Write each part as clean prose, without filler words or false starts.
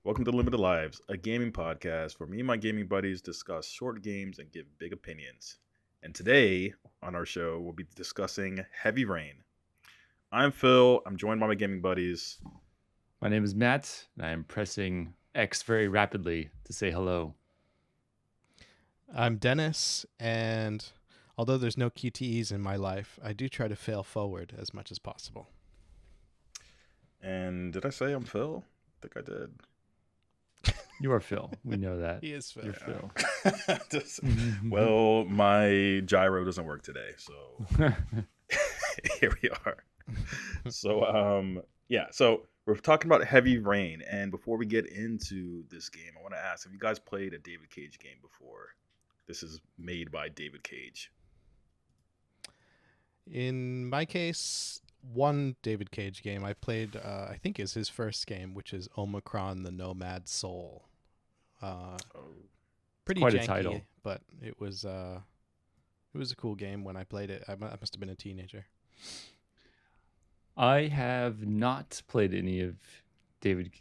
Welcome to Limited Lives, a gaming podcast where me and my gaming buddies discuss short games and give big opinions. And today on our show, we'll be discussing Heavy Rain. I'm Phil. I'm joined by my gaming buddies. My name is Matt, and I am pressing X very rapidly to say hello. I'm Dennis, and although there's no QTEs in my life, I do try to fail forward as much as possible. And did I say I'm Phil? I think I did. You are Phil. We know that. He is Phil. You're Phil. Well, my gyro doesn't work today, so here we are. So we're talking about Heavy Rain, and before we get into this game, I want to ask, have you guys played a David Cage game before? This is made by David Cage. In my case, one David Cage game I played, I think is his first game, which is Omikron, the Nomad Soul. Pretty Quite janky, a title. but it was a cool game when I played it. I must have been a teenager. I have not played any of David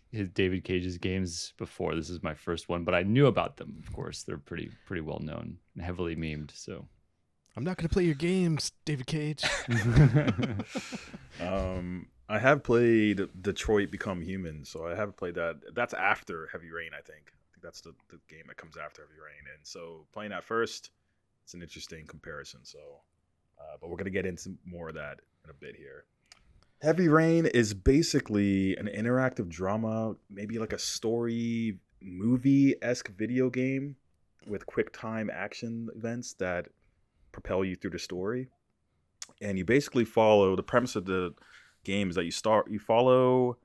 Cage's games before. This is my first one, but I knew about them. Of course, they're pretty well known and heavily memed. So I'm not going to play your games, David Cage. I have played Detroit Become Human, so I haven't played that. That's after Heavy Rain, I think. That's the game that comes after Heavy Rain. And so playing that first, it's an interesting comparison. So, but we're going to get into more of that in a bit here. Heavy Rain is basically an interactive drama, maybe like a story movie-esque video game with quick time action events that propel you through the story. And you basically follow, the premise of the game is that you follow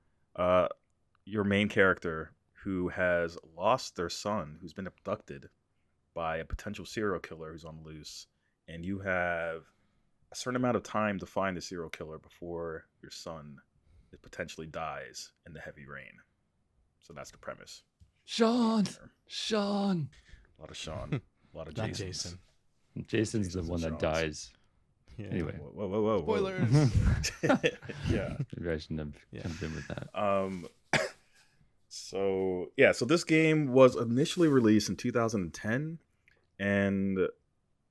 your main character who has lost their son, who's been abducted by a potential serial killer who's on the loose. And you have a certain amount of time to find the serial killer before your son potentially dies in the heavy rain. So that's the premise. Sean. A lot of Sean. A lot of Not Jasons. Jason. Jason's the Jason's one and that Sean's. dies. Yeah. Anyway. Whoa. Spoilers. Yeah. Maybe I shouldn't have Yeah. jumped in with that. So this game was initially released in 2010, and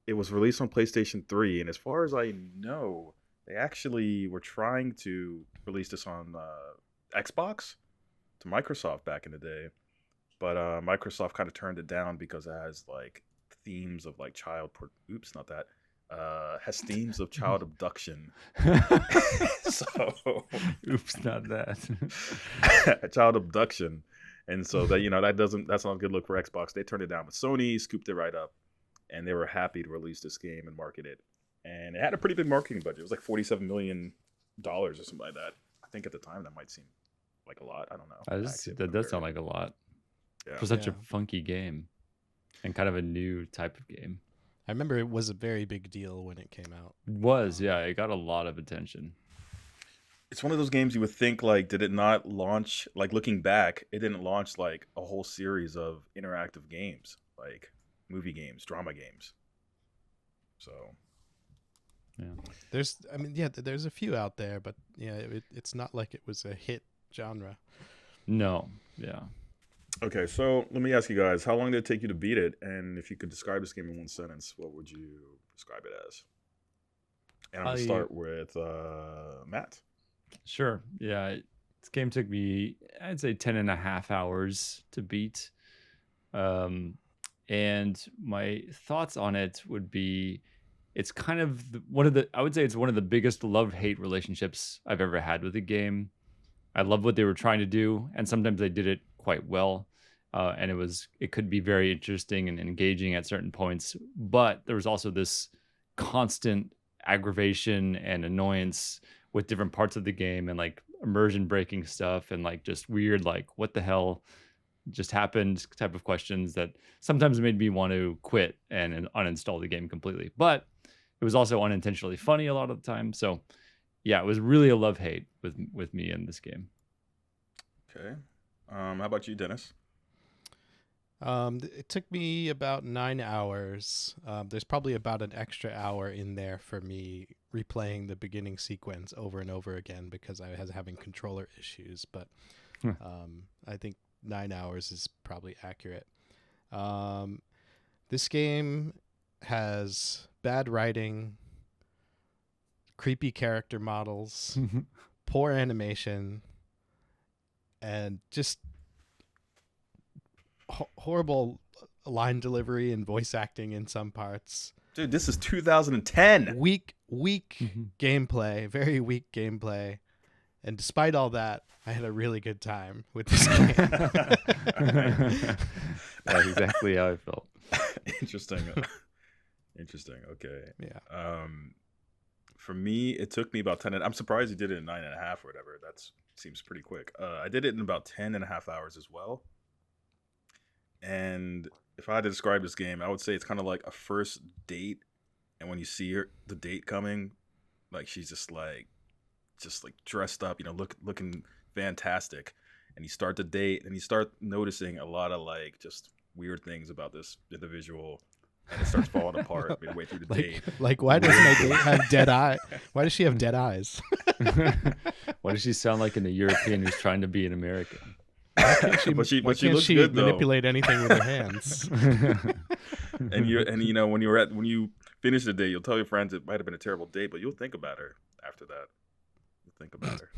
it was released on PlayStation 3. And as far as I know, they actually were trying to release this on Xbox to Microsoft back in the day, but Microsoft kind of turned it down because it has like themes of like has themes of child abduction. So Oops, not that. child abduction, and so that that's not a good look for Xbox. They turned it down, but Sony scooped it right up, and they were happy to release this game and market it. And it had a pretty big marketing budget. It was like $47 million or something like that. I think at the time that might seem like a lot. I don't know. That does sound like a lot Yeah. for such a Yeah. funky game and kind of a new type of game. I remember it was a very big deal when it came out. It was, yeah. It got a lot of attention. It's one of those games you would think, like, did it not launch, like, looking back, it didn't launch, like, a whole series of interactive games, like movie games, drama games. So, Yeah. There's a few out there, but yeah, it's not like it was a hit genre. No. Yeah. okay, so let me ask you guys, how long did it take you to beat it? And if you could describe this game in one sentence, what would you describe it as? And I'm going to start with Matt. Sure. Yeah. This game took me, I'd say 10 and a half hours to beat. And my thoughts on it would be, it's kind of I would say it's one of the biggest love-hate relationships I've ever had with a game. I love what they were trying to do, and sometimes they did it quite well. And it could be very interesting and engaging at certain points, but there was also this constant aggravation and annoyance with different parts of the game and like immersion breaking stuff and like just weird, like what the hell just happened type of questions that sometimes made me want to quit and uninstall the game completely. But it was also unintentionally funny a lot of the time. So yeah, it was really a love-hate with me in this game. Okay. How about you, Dennis? It took me about 9 hours. There's probably about an extra hour in there for me replaying the beginning sequence over and over again because I was having controller issues. But I think 9 hours is probably accurate. This game has bad writing, creepy character models, poor animation, and just horrible line delivery and voice acting in some parts. Dude, this is 2010. Weak gameplay, very weak gameplay. And despite all that, I had a really good time with this game. That's exactly how I felt. Interesting. Okay. Yeah. For me, it took me about 10. I'm surprised you did it in 9.5 or whatever. That seems pretty quick. I did it in about 10.5 hours as well. And if I had to describe this game, I would say it's kind of like a first date. And when you see the date coming, like she's just like dressed up, looking fantastic. And you start the date and you start noticing a lot of like just weird things about this individual. And it starts falling apart midway through the date. Like, why does my date have dead eye? Why does she have dead eyes? Why does she sound like an European who's trying to be an American? Why can't she, But she why looks can't she good, though. manipulate anything with her hands? And when you finish the date, you'll tell your friends it might have been a terrible date, but you'll think about her after that. You'll think about her.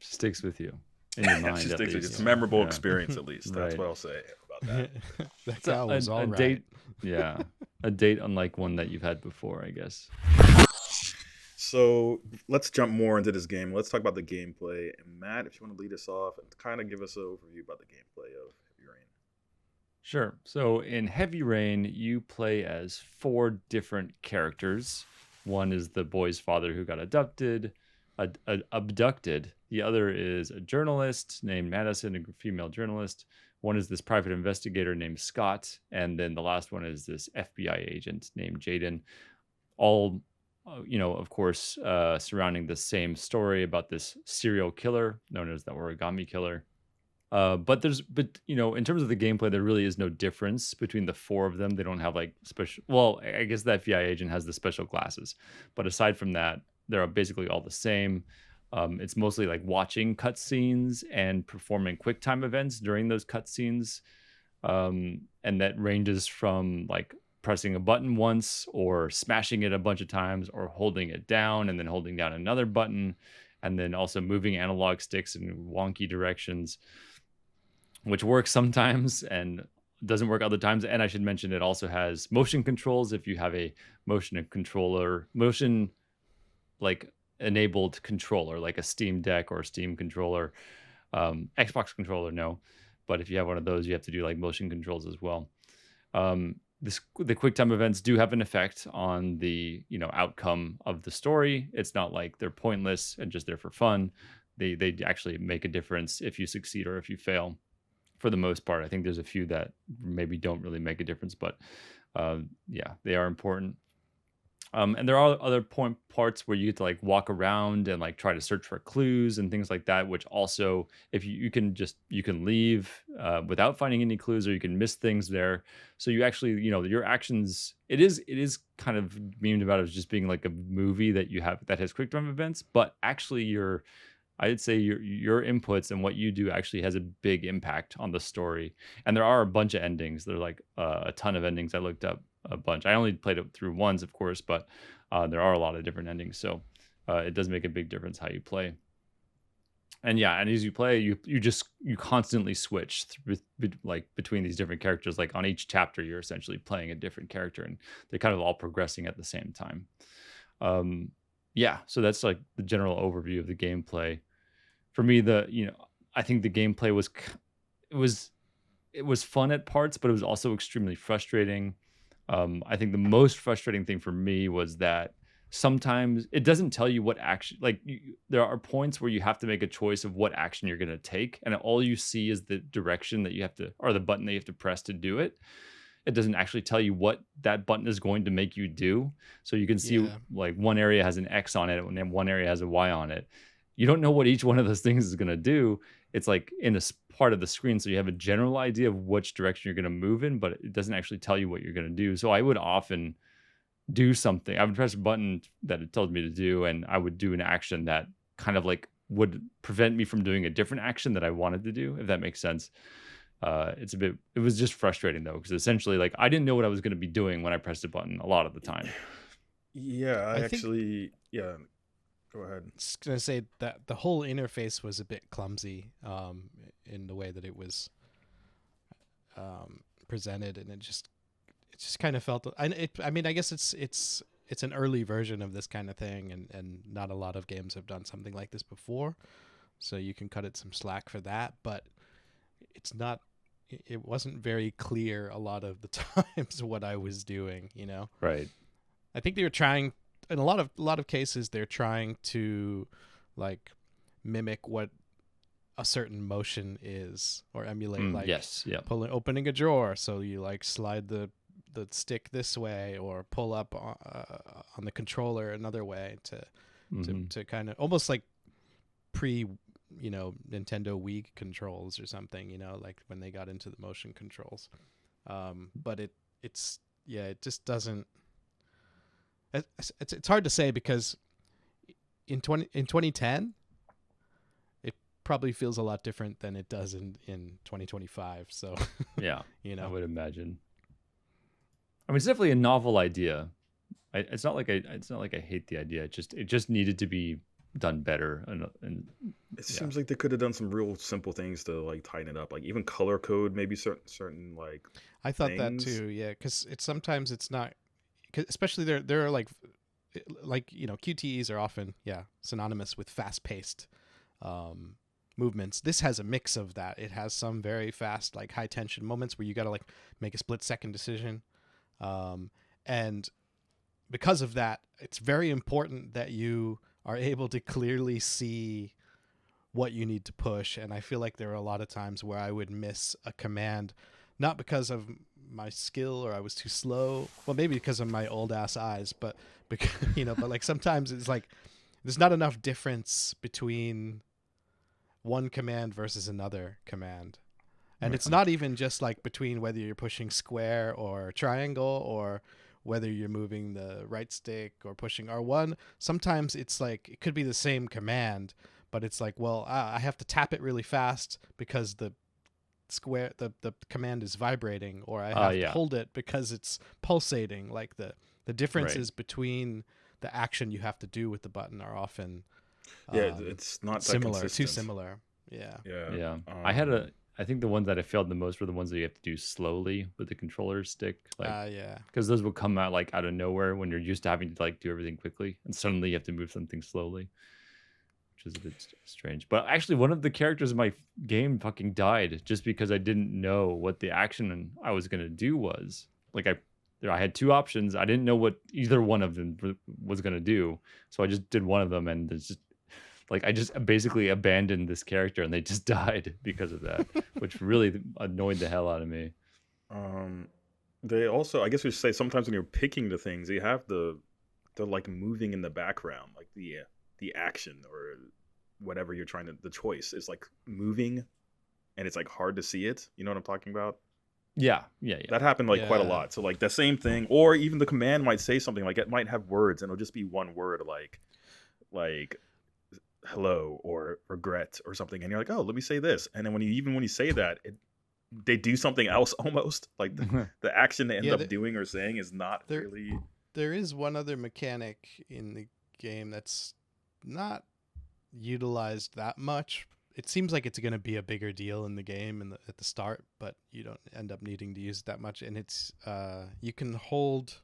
She sticks with you in your mind. She at sticks with you. least. It's a memorable Yeah. experience, at least. That's Right. what I'll say about that. That So guy was all right. date, yeah, a date unlike one that you've had before, I guess. So let's jump more into this game. Let's talk about the gameplay. And Matt, if you want to lead us off and kind of give us an overview about the gameplay of Heavy Rain. Sure. So in Heavy Rain, you play as 4 different characters. One is the boy's father who got abducted. The other is a journalist named Madison, a female journalist. One is this private investigator named Scott. And then the last one is this FBI agent named Jaden. All, of course, surrounding the same story about this serial killer known as the Origami Killer. But in terms of the gameplay, there really is no difference between the 4 of them. They don't have like special. Well, I guess the FBI agent has the special glasses, but aside from that, they're basically all the same. It's mostly like watching cutscenes and performing QuickTime events during those cutscenes, and that ranges from like pressing a button once or smashing it a bunch of times or holding it down and then holding down another button, and then also moving analog sticks in wonky directions, which works sometimes and doesn't work other times. And I should mention it also has motion controls if you have a motion like enabled controller, like a Steam Deck or a Steam controller. Xbox controller, no. But if you have one of those, you have to do like motion controls as well. The QuickTime events do have an effect on the outcome of the story. It's not like they're pointless and just there for fun. They actually make a difference if you succeed or if you fail. For the most part, I think there's a few that maybe don't really make a difference, but they are important. And there are other parts where you get to like walk around and like try to search for clues and things like that, which also if you can leave without finding any clues, or you can miss things there. So you actually, your actions, it is kind of memed about as just being like a movie that you have that has quick time events, but actually I'd say your inputs and what you do actually has a big impact on the story. And there are a bunch of endings. There are like a ton of endings. I looked up a bunch. I only played it through once, of course, but there are a lot of different endings. So it does make a big difference how you play. And as you play, you constantly switch between these different characters. Like on each chapter, you're essentially playing a different character, and they're kind of all progressing at the same time. So that's like the general overview of the gameplay. For me, I think the gameplay was fun at parts, but it was also extremely frustrating. I think the most frustrating thing for me was that sometimes it doesn't tell you what action, there are points where you have to make a choice of what action you're going to take, and all you see is the direction that you have to, or the button that you have to press to do it. It doesn't actually tell you what that button is going to make you do. So you can see like one area has an X on it and then one area has a Y on it. You don't know what each one of those things is going to do. It's like in a part of the screen. So you have a general idea of which direction you're going to move in, but it doesn't actually tell you what you're going to do. So I would often do something. I would press a button that it tells me to do, and I would do an action that kind of like would prevent me from doing a different action that I wanted to do, if that makes sense. It was just frustrating though, because essentially like I didn't know what I was going to be doing when I pressed a button a lot of the time. Yeah, I think yeah. Go ahead. I was gonna say that the whole interface was a bit clumsy in the way that it was presented, and it just kind of felt. I mean, I guess it's an early version of this kind of thing, and not a lot of games have done something like this before, so you can cut it some slack for that. But it's not. It wasn't very clear a lot of the times what I was doing. You know, Right. I think they were trying. In a lot of cases, they're trying to like mimic what a certain motion is, or emulate like Yes. Yeah. opening a drawer. So you like slide the stick this way, or pull up on the controller another way to kind of almost like pre Nintendo Wii controls or something. Like when they got into the motion controls. But it just doesn't. It's hard to say because in 2010 it probably feels a lot different than it does in 2025. So Yeah. I would imagine. I mean, it's definitely a novel idea. It's not like I hate the idea. It just needed to be done better. And It seems like they could have done some real simple things to like tighten it up, like even color code, maybe certain like. I thought things. that too. Yeah, because sometimes it's not. Especially there are like QTEs are often synonymous with fast-paced movements. This has a mix of that. It has some very fast, like high tension moments where you got to like make a split-second decision, and because of that, it's very important that you are able to clearly see what you need to push. And I feel like there are a lot of times where I would miss a command, not because of my skill or I was too slow, well maybe because of my old ass eyes, but because but like sometimes it's like there's not enough difference between one command versus another command, and it's not even just like between whether you're pushing square or triangle, or whether you're moving the right stick or pushing R1. Sometimes it's like it could be the same command, but it's like, well, I have to tap it really fast because the command is vibrating, or I have to hold it because it's pulsating. Like the differences between the action you have to do with the button are often it's not that similar, consistent. too similar. Yeah. I think the ones that I failed the most were the ones that you have to do slowly with the controller stick, like because those will come out like out of nowhere when you're used to having to like do everything quickly, and suddenly you have to move something slowly, which is a bit strange. But actually, one of the characters in my game fucking died just because I didn't know what the action I was gonna do was. Like I had two options. I didn't know what either one of them was gonna do, so I just did one of them, and it's just like I just basically abandoned this character, and they just died because of that, which really annoyed the hell out of me. They also, I guess we should say, sometimes when you're picking the things, you have they're like moving in the background, like the action or whatever you're trying to, the choice is like moving, and it's like hard to see it. You know what I'm talking about? Yeah. That happened like quite a lot. So like the same thing, or even the command might say something like it might have words, and it'll just be one word like hello or regret or something, and you're like, oh, let me say this, and then when you say that, they do something else almost. Like the action they end up doing or saying is not really. There is one other mechanic in the game that's not utilized that much. It seems like it's going to be a bigger deal in the game at the start, but you don't end up needing to use it that much. And it's you can hold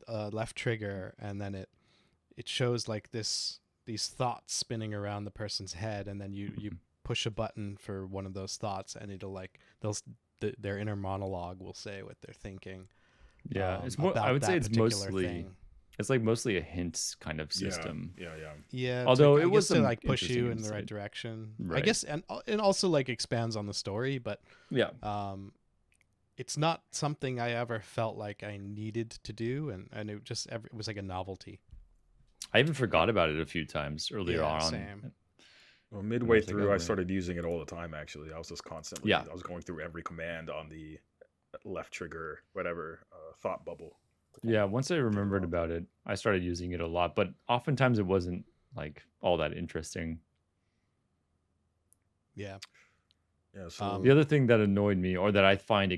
left trigger, and then it shows like these thoughts spinning around the person's head, and then you push a button for one of those thoughts, and it'll like their inner monologue will say what they're thinking. Yeah, it's more. I would say it's mostly. Thing. It's like mostly a hints kind of system. Yeah. Although it was to like push you in the right direction, right. I guess, and also like expands on the story, but it's not something I ever felt like I needed to do, and it was like a novelty. I even forgot about it a few times earlier on. Same. Well, midway through, I started using it all the time. Actually, I was just constantly. I was going through every command on the left trigger, whatever thought bubble. Yeah, once I remembered about it, I started using it a lot, but oftentimes it wasn't like all that interesting. Yeah. Yeah. So The other thing that annoyed me, or that I find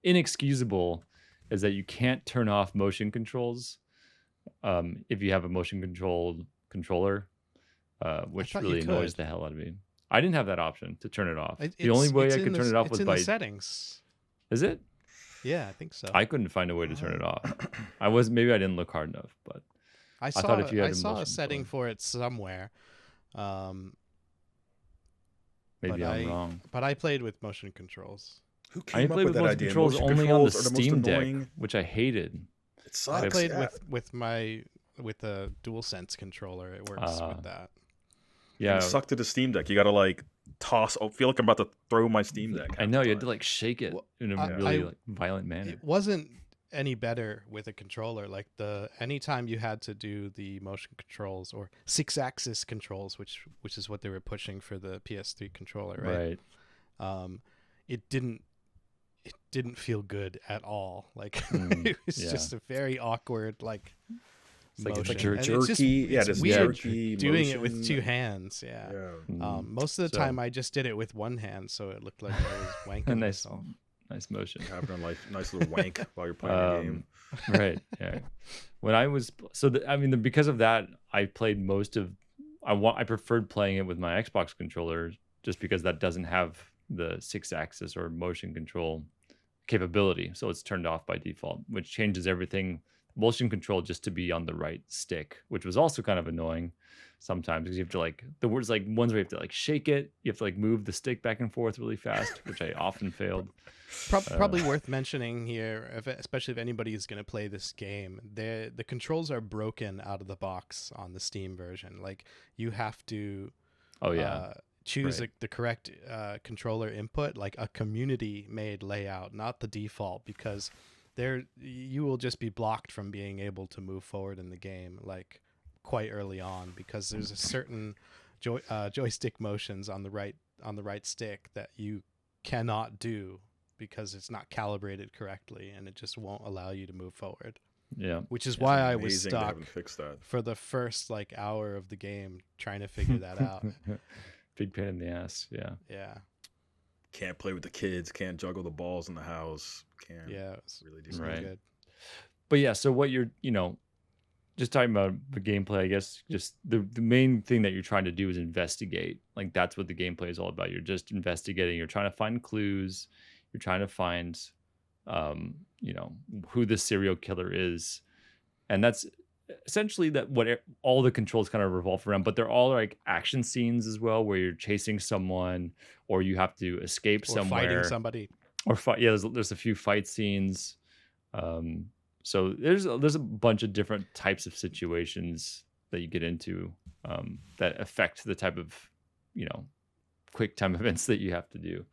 inexcusable, is that you can't turn off motion controls if you have a motion controlled controller, which thought you really annoys could. the hell out of me. I didn't have that option to turn it off. It, The only it's way it's I in could the turn it off it's was in the by. settings. Is it? Yeah, I think so. I couldn't find a way to turn it off. Maybe I didn't look hard enough, but I thought if you had a saw a motion setting control, for it somewhere. maybe But I'm wrong. But I played with motion controls. who I came up played with with that motion idea? controls Motion only on the controls are the most Steam Deck, annoying. which I hated. It I sucks. played yeah. with a DualSense controller. It works with that. Yeah, It sucked to the Steam Deck. You got to like toss. I feel like I'm about to throw my Steam Deck. I know you had to like shake it Well, in a I- really I- like violent manner. It wasn't any better with a controller. Like anytime you had to do the motion controls or 6-axis controls, which is what they were pushing for the PS3 controller, right? It didn't feel good at all. Like it was just a very awkward like It's like motion. a jerky. And it's just- Yeah, it's this weird jerky doing it with motion. 2 hands. Yeah. Yeah. Most of the So- time I just did it with 1 hand, so it looked like I was wanking nice, myself. nice motion. Having a nice little wank while you're playing the game. Right. Yeah. When I was because of that, I played most of. I preferred playing it with my Xbox controller just because that doesn't have the 6-axis or motion control capability, so it's turned off by default, which changes everything. Motion control just to be on the right stick, which was also kind of annoying sometimes because you have to like the words like ones where you have to like shake it, you have to like move the stick back and forth really fast, which I often failed. Probably worth mentioning here, especially if anybody is going to play this game, the controls are broken out of the box on the Steam version. Like you have to choose Right. the correct controller input, like a community-made layout, not the default, because you will just be blocked from being able to move forward in the game like quite early on because there's a certain joystick motions on the right stick that you cannot do because it's not calibrated correctly and it just won't allow you to move forward. Yeah. Which is why I was Amazing they stuck haven't fixed that. for the first like hour of the game trying to figure that out. Big pain in the ass. Yeah. Yeah. Can't play with the kids. Can't juggle the balls in the house. Can't Yeah. It was really do really something. Right. good. But yeah, so what you're, just talking about the gameplay, I guess just the main thing that you're trying to do is investigate. Like that's what the gameplay is all about. You're just investigating. You're trying to find clues. You're trying to find, who the serial killer is. And that's essentially all the controls kind of revolve around, but they're all like action scenes as well, where you're chasing someone or you have to escape Or somewhere. fighting somebody. Or fight. Yeah, there's a few fight scenes. So there's a bunch of different types of situations that you get into that affect the type of quick time events that you have to do.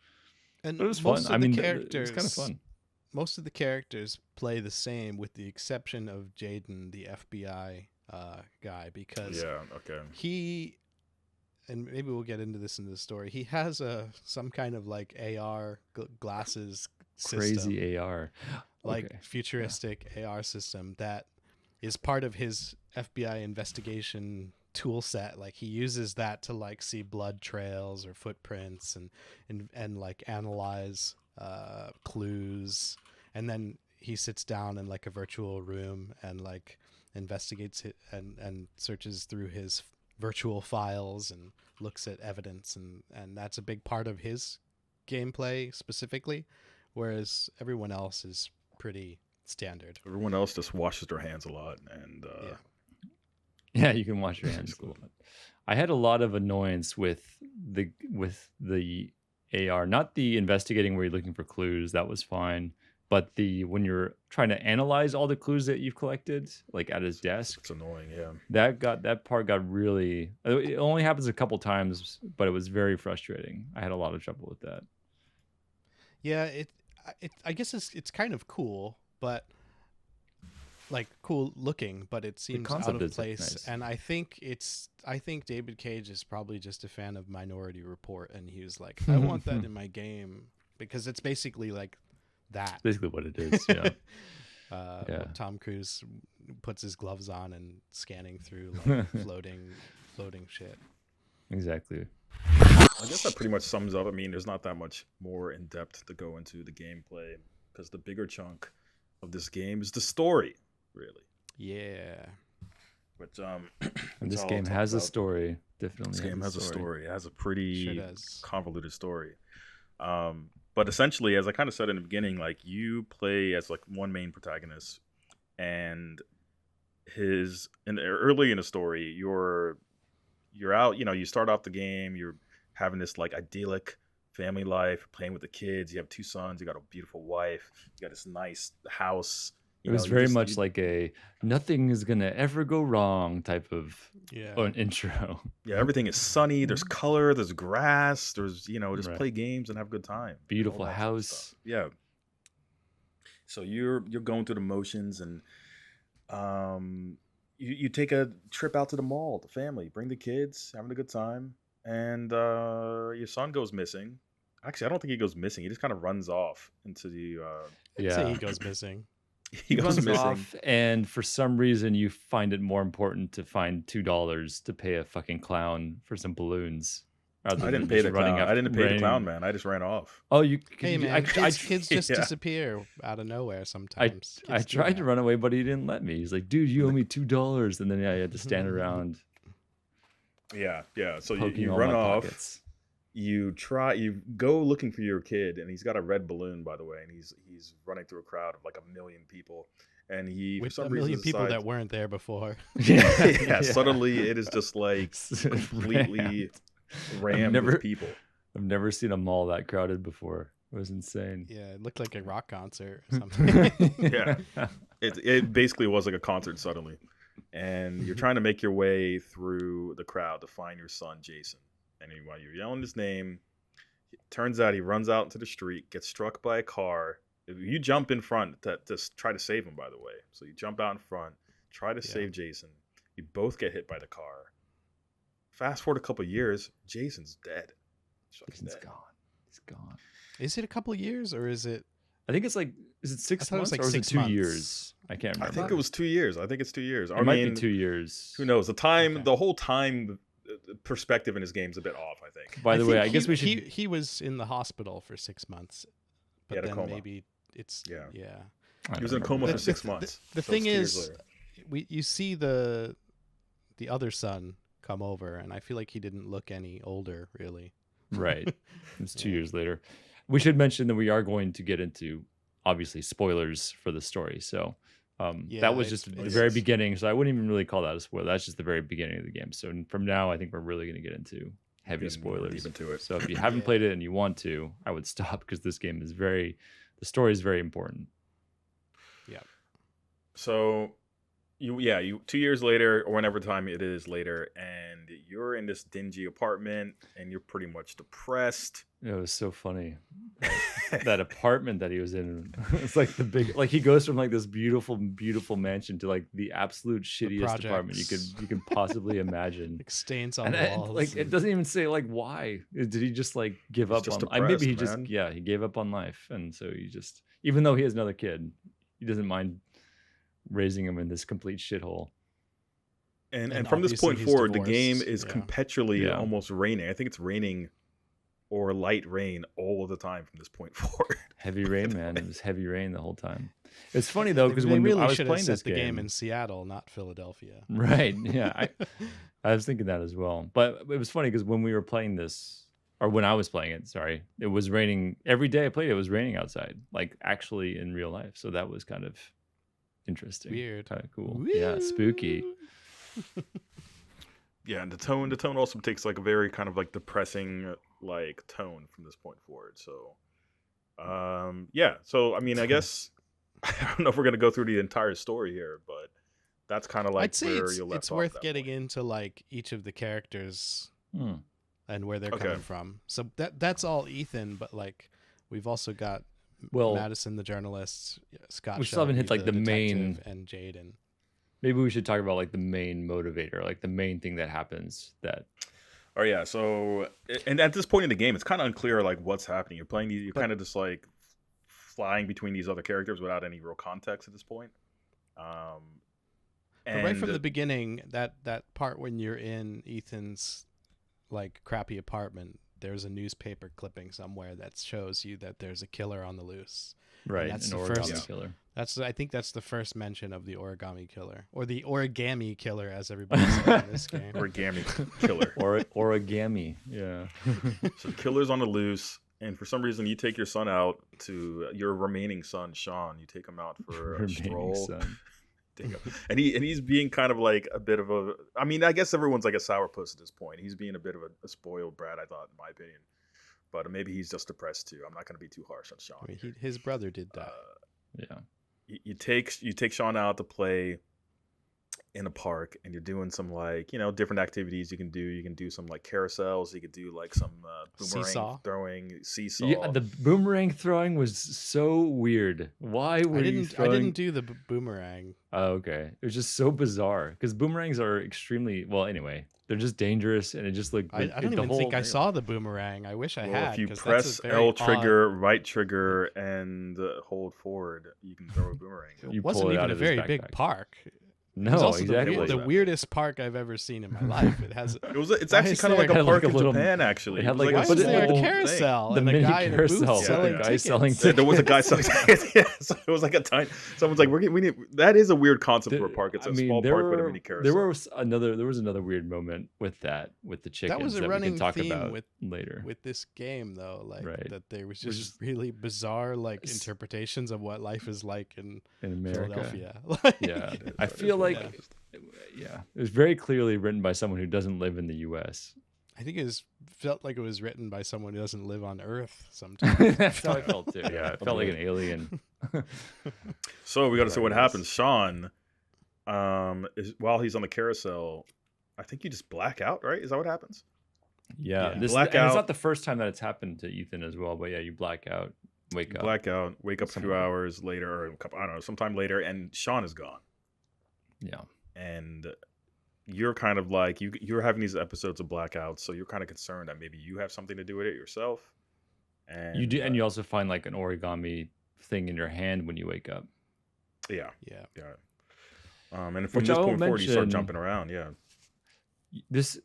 And But it was fun. most of I the mean, it characters was kind of fun. Most of the characters play the same with the exception of Jaden, the FBI guy, because Yeah. Okay. he, and maybe we'll get into this in the story, he has some kind of like AR glasses system, Crazy AR, like Okay. futuristic AR system that is part of his FBI investigation tool set. Like he uses that to like see blood trails or footprints and like analyze clues, and then he sits down in like a virtual room and like investigates it and searches through his virtual files and looks at evidence, and that's a big part of his gameplay specifically, whereas everyone else is pretty standard. Everyone else just washes their hands a lot, and Yeah, you can wash your Which hands. is cool. I had a lot of annoyance with the AR, not the investigating where you're looking for clues. That was fine. But when you're trying to analyze all the clues that you've collected, like at his desk, it's annoying. Yeah. that part got really. It only happens a couple times, but it was very frustrating. I had a lot of trouble with that. Yeah, I guess it's kind of cool, but like cool looking, but it seems out concept of is place. nice. And I think David Cage is probably just a fan of Minority Report, and he was like, I want that in my game because it's basically like that. Basically, what it is. Yeah. Yeah. Tom Cruise puts his gloves on and scanning through like floating shit. Exactly. I guess that pretty much sums up. I mean, there's not that much more in depth to go into the gameplay because the bigger chunk of this game is the story, really. Yeah. Which And which this I'll game talk has a about. story. Definitely This game has a story. It has a Sure pretty does. convoluted story. But essentially, as I kind of said in the beginning, like you play as like one main protagonist, and early in the story, you're out. You start off the game. You're having this like idyllic family life, playing with the kids. You have two sons. You got a beautiful wife. You got this nice house. It was You very just much like a nothing is gonna ever go wrong type of Yeah. an intro. yeah, everything is sunny. There's color. There's grass. There's just Right. play games and have a good time. and all Beautiful that sort of stuff. house. Yeah. So you're going through the motions, and you take a trip out to the mall, the family, bring the kids, having a good time, and your son goes missing. Actually, I don't think he goes missing. He just kind of runs off into the. I'd say Yeah. he goes missing. He He goes runs missing. off, and for some reason, you find it more important to find $2 to pay a fucking clown for some balloons, rather I didn't than pay just the running clown. I after didn't pay the running. clown, man. I just ran off. Oh, you? Hey you man, I kids just yeah. disappear out of nowhere sometimes. I Kids do tried to that. run away, but he didn't let me. He's like, "Dude, you owe me $2," and then I had to stand around Yeah. So you, poking you all run my off. pockets. You go looking for your kid, and he's got a red balloon, by the way, and he's running through a crowd of like 1 million people, and he for With some a million reason people decides, that weren't there before. yeah, suddenly it is just like Rammed. completely I've rammed never, with people. I've never seen a mall that crowded before. It was insane. Yeah, it looked like a rock concert or something. Yeah. It basically was like a concert suddenly, and you're trying to make your way through the crowd to find your son Jason. And while you're yelling his name, it turns out he runs out into the street, gets struck by a car. You jump in front to try to save him, by the way. So you jump out in front, try to save Jason. You both get hit by the car. Fast forward a couple of years, Jason's dead. Jason's gone. He's gone. Is it a couple years or is it? I think it's like, is it 6 thought it was months like or is it 6 2 months. years? I can't I remember. think it was 2 years. I think it's 2 years. It might be 2 years. Who knows? Okay. The whole time perspective in his game's a bit off, I think. By the way, think I guess we should. He was in the hospital for 6 months, but had a then coma. maybe it's Yeah. I He was don't in a coma remember for The- 6 the- months. the So it's thing 2 years is, later. you see the other son come over, and I feel like he didn't look any older, really. Right. It's 2 Yeah. years later. We should mention that we are going to get into obviously spoilers for the story. So Yeah, that was it's- just the it's- very beginning. So I wouldn't even really call that a spoiler. That's just the very beginning of the game. So from now, I think we're really going to get into heavy Getting more spoilers. deep into it. So if you haven't Yeah. played it and you want to, I would stop because this game is the story is very important. So you 2 years later, or whenever time it is later, and you're in this dingy apartment, and you're pretty much depressed. It was so funny. That apartment that he was in, it's like he goes from like this beautiful mansion to like the absolute shittiest apartment projects. you could possibly imagine. Like stains on And the walls. like it doesn't even say like why. Did he just like give He's up just on maybe he depressed, man. he gave up on life, and so he just, even though he has another kid, he doesn't mind raising him in this complete shithole. And And from this obviously point he's forward, the divorced, game is yeah. perpetually Yeah. almost raining. I think it's raining or light rain all of the time from this point forward. Heavy rain, man. It was heavy rain the whole time. It's funny though, because They when really I was should have playing set this the game in Seattle, not Philadelphia. right? Yeah, I was thinking that as well. But it was funny because when we were playing this, or when I was playing it, sorry, it was raining every day I played it. It was raining outside, like actually in real life. So that was kind of interesting. Weird. Kind of cool. Yeah, spooky. Yeah, and the tone also takes like a very kind of like depressing like tone from this point forward. So yeah, so I mean, I guess I don't know if we're going to go through the entire story here, but that's kind of like I'd say where it's, you left it's off worth that getting point. into like each of the characters Hmm. and where they're Okay. coming from. So that's all Ethan, but like we've also got Well, Madison the journalist, Scott. we still haven't hit, Shelby, like, the main- detective, and Jaden. maybe we should talk about like the main motivator, like the main thing that happens. That Oh yeah, so and at this point in the game, it's kind of unclear like what's happening. You're playing these, you're But- kind of just like flying between these other characters without any real context at this point. But right from the beginning, that part when you're in Ethan's like crappy apartment, there's a newspaper clipping somewhere that shows you that there's a killer on the loose. Right, that's an the origami first- killer. I think that's the first mention of the origami killer, or the origami killer, as everybody says in this game. Origami killer. Or origami. Yeah. So the killer's on the loose, and for some reason you take your son out to your remaining son, Sean. You take him out for a Remaining stroll. son. And he's being kind of like a bit of a. I mean, I guess everyone's like a sourpuss at this point. He's being a bit of a spoiled brat, I thought, in my opinion. But maybe he's just depressed too. I'm not going to be too harsh on Sean. I mean, his brother did die. Yeah. You take Sean out to play in a park, and you're doing some like different activities you can do. You can do some like carousels. You could do like some boomerang Seesaw. throwing, seesaw. Yeah, the boomerang throwing was so weird. Why were you I throwing? didn't do the boomerang. Oh, okay. It was just so bizarre because boomerangs are extremely anyway. They're just dangerous, and it just like I don't even think I saw the boomerang. I wish I had. If you 'cause press that's a very L odd- trigger, right trigger, and hold forward, you can throw a boomerang. You It pull wasn't it even out a of his very big backpack. park. It was No, also exactly. weird- the weirdest park I've ever seen in my life. It has. It's Why actually is kind of there- like a Had park like a in little- Japan. Actually, it had It was like Why a was there a whole carousel the and a mini guy in a carousel. booth selling Yeah, guy selling tickets? There was a guy selling tickets. Yeah, so it was like a tiny. Someone's like, we need. That is a weird concept for a park. It's a small park with a mini carousel. There was another weird moment with the chickens That was a we running can talk theme about with later. this game, though, like Right. that there was Which just really bizarre like s- interpretations of what life is like in in America. Philadelphia. Like, Yeah, It is- I that is feel what like it is. yeah, it was very clearly written by someone who doesn't live in the U.S. I think felt like it was written by someone who doesn't live on Earth. Sometimes. That's how I felt too. Yeah, I felt like an alien. So we got to see what Right, yes. happens. Sean, while he's on the carousel, I think you just black out, right? Is that what happens? Yeah, Yeah. and it's Blackout. not the first time that it's happened to Ethan as well. But yeah, you black out, wake up. Black out, wake up a few Somehow. hours later, or a couple, I don't know, sometime later, and Sean is gone. Yeah, And you're kind of like you're having these episodes of blackouts, so you're kind of concerned that maybe you have something to do with it yourself. And you do, and you also find like an origami thing in your hand when you wake up. yeah. Yeah. And from Which this I will point forward, you start mention- jumping around. Yeah. This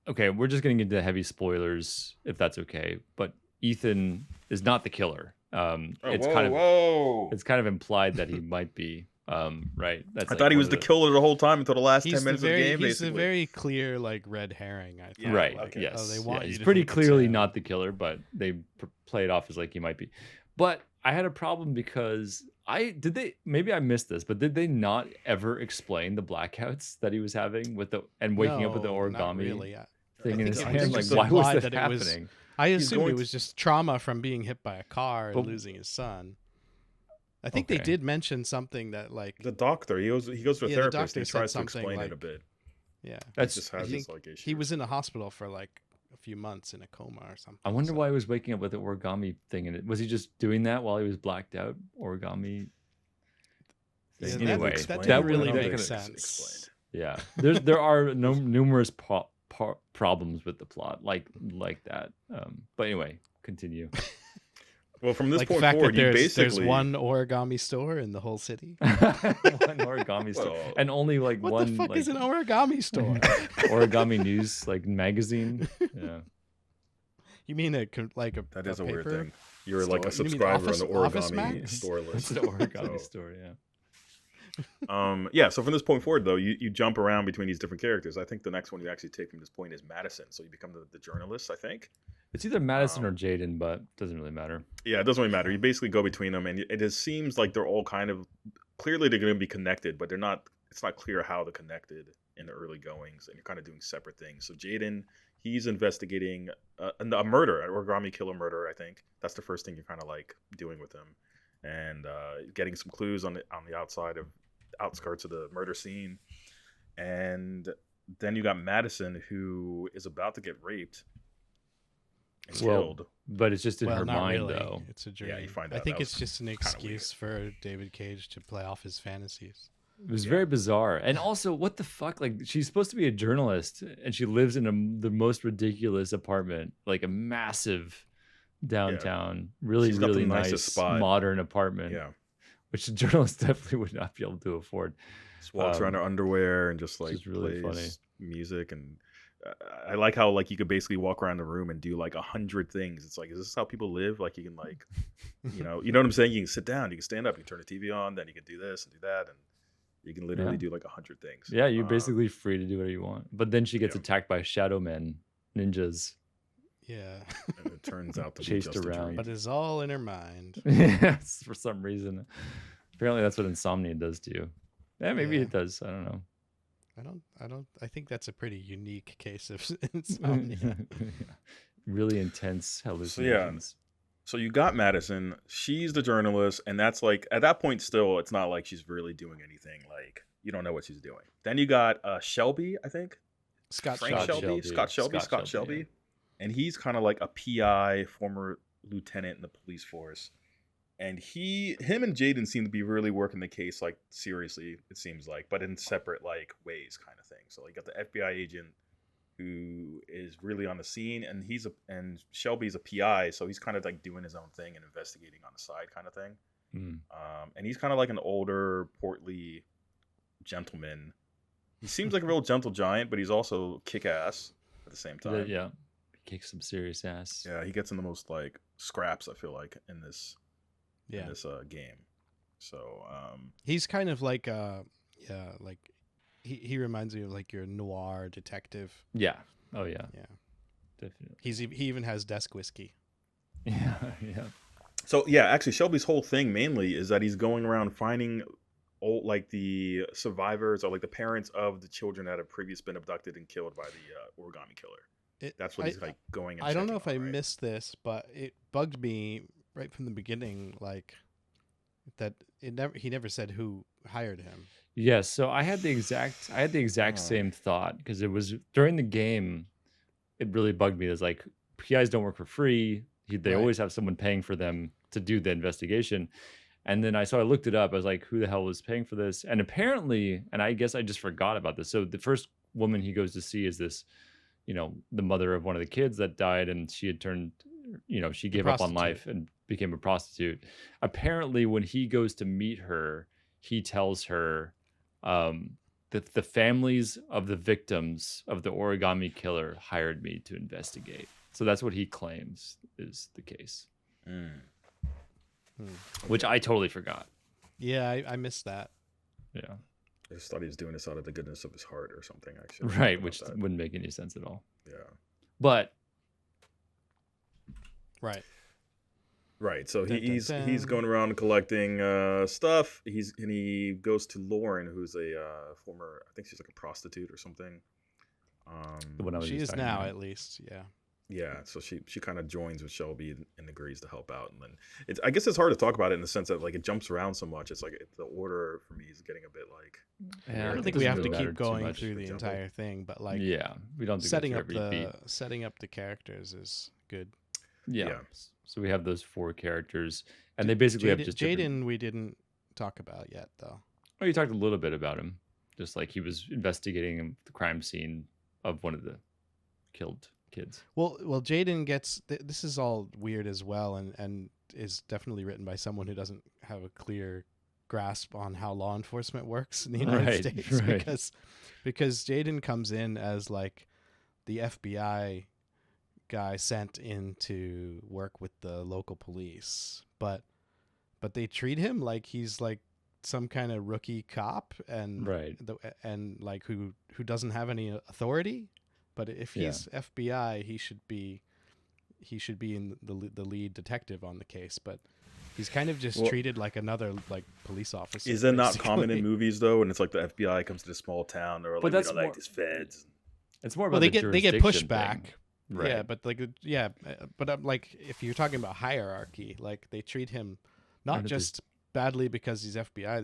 okay, we're just getting into heavy spoilers if that's okay. But Ethan is not the killer. It's kind of implied that he might be. Right. That's I like thought he one was of the killer the whole time until the last 10 He's minutes of the game. he's Basically, a very clear like red herring. I think. Yeah, right. okay. Yes. Oh, they Yeah, want you he's to pretty think it's clearly him. not the killer, but they play it off as like he might be. But I had a problem because maybe I missed this, but did they not ever explain the blackouts that he was having with waking up with the No, not origami really. thing in think his it hand? was Like, just why was implied that that it was- happening? I He's assumed going it to- was just trauma from being hit by a car and But- losing his son. I think they Okay. did mention something that like the doctor, he goes to a Yeah, the therapist. doctor And he said tries to something explain it like- a bit. yeah. That's He just I has think this like issue. He was in a hospital for like a few months in a coma or something. I wonder so- why he was waking up with the origami thing in it. Was he just doing that while he was blacked out? Origami. Yeah, Thing? that- anyway, that didn't that really would- make that sense. Explained. Yeah, there are numerous problems with the plot like that. But anyway, continue. Well, from this Like the point fact forward, that you there's basically one origami store in the whole city. One origami store, Well, and only like What one the fuck like, is an origami store? origami news like magazine. Yeah, You mean like a that is a paper? weird thing. You're like a store? You mean subscriber Office- on the Office origami Max? store it's list. an origami So- store. Yeah. Yeah, so from this point forward, though, you jump around between these different characters. I think the next one you actually take from this point is Madison. So you become the journalist, I think. It's either Madison or Jaden, but it doesn't really matter. Yeah, it doesn't really matter. You basically go between them, and it just seems like they're all kind of clearly they're going to be connected, but they're not. It's not clear how they're connected in the early goings, and you're kind of doing separate things. So Jaden, he's investigating a murder, an origami killer murder. I think that's the first thing you're kind of like doing with him, and getting some clues on the outskirts of the murder scene, and then you got Madison, who is about to get raped and Well, killed. But it's just in her not mind, really. though. It's a dream. Yeah, you find I out think that it's was just an kinda excuse for David Cage to play off his fantasies. It was Yeah. very bizarre. And also, what the fuck? Like, she's supposed to be a journalist, and she lives in the most ridiculous apartment, like a massive downtown, really, She's got the really nicest nice, spot. modern apartment, Yeah, which a journalist definitely would not be able to afford. just walks around her underwear and just like is really plays funny. music, and I like how like you could basically walk around the room and do like 100 things. It's like, is this how people live? Like you can like, you know what I'm saying? You can sit down, you can stand up, you can turn the TV on, then you can do this and do that, and you can literally Yeah. do like 100 things. Yeah, you're basically free to do whatever you want. But then she gets Yeah. attacked by shadow men, ninjas, Yeah. And it turns out to be chased just a around. dream. But it's all in her mind. Yes, for some reason. Apparently that's what insomnia does to you. Yeah, maybe Yeah. it does. I don't know. I think that's a pretty unique case of insomnia. Really intense hallucinations. So you got Madison. She's the journalist, and that's like at that point still, it's not like she's really doing anything. Like you don't know what she's doing. Then you got Shelby, I think. Scott Frank Shelby. Scott Shelby. And he's kind of like a PI, former lieutenant in the police force. And him and Jaden seem to be really working the case like seriously, it seems like, but in separate like ways kind of thing. So you got the FBI agent who is really on the scene, and and Shelby's a PI, so he's kind of like doing his own thing and investigating on the side kind of thing. Mm. And he's kind of like an older, portly gentleman. He seems like a real gentle giant, but he's also kick-ass at the same time. Yeah. He kicks some serious ass. Yeah, he gets in the most like scraps, I feel like, in this game. So He's kind of like like he reminds me of like your noir detective. Yeah. Oh yeah. Yeah. Definitely. He even has desk whiskey. Yeah. Yeah. So yeah, actually Shelby's whole thing mainly is that he's going around finding old like the survivors or like the parents of the children that have previously been abducted and killed by the origami killer. That's what he's like going and I don't know if checking I on, right? missed this, but it bugged me right from the beginning, like that he never said who hired him. Yes, so I had the exact same thought because it was during the game. It really bugged me. It's like PIs don't work for free. They Right. always have someone paying for them to do the investigation. And then I looked it up. I was like, who the hell was paying for this? And apparently, and I guess I just forgot about this. So the first woman he goes to see is this, the mother of one of the kids that died, and she had turned, she gave up on life and became a prostitute. Apparently, when he goes to meet her, he tells her that the families of the victims of the origami killer hired me to investigate. So that's what he claims is the case, which I totally forgot. Yeah, I missed that. Yeah. I just thought he was doing this out of the goodness of his heart or something, actually. Right, which wouldn't make any sense at all. Yeah. But Right. So Dun, dun, he's dun. going around collecting stuff. He goes to Lauren, who's a former, I think she's like a prostitute or something. the one I was She just is talking now, about. at least. Yeah. Yeah, so she kind of joins with Shelby and agrees to help out, and then I guess it's hard to talk about it in the sense that like it jumps around so much. It's like the order for me is getting a bit like Yeah, I don't it think we doesn't have to really keep matter too going much. through the For example. entire thing, but like Yeah, we don't do setting that up through every beat. setting up the characters is good. Yeah. Yeah. So we have those four characters, and they basically have just different... Jaden. We didn't talk about yet, though. Oh, you talked a little bit about him, just like he was investigating the crime scene of one of the killed kids. Well, Jaden gets this is all weird as well, and is definitely written by someone who doesn't have a clear grasp on how law enforcement works in the United States, right. because Jaden comes in as like the FBI guy sent in to work with the local police, but they treat him like he's like some kind of rookie cop and Right. and like who doesn't have any authority. But if he's FBI, he should be in the lead detective on the case. But he's kind of just treated like another like police officer. Is that not basically. common in movies though? And it's like the FBI comes to this small town, or like But that's we don't like more- these feds. It's more Well, about they the get jurisdiction pushback. thing. Right. Yeah, but I'm like, if you're talking about hierarchy, like they treat him not Under the- just badly because he's FBI.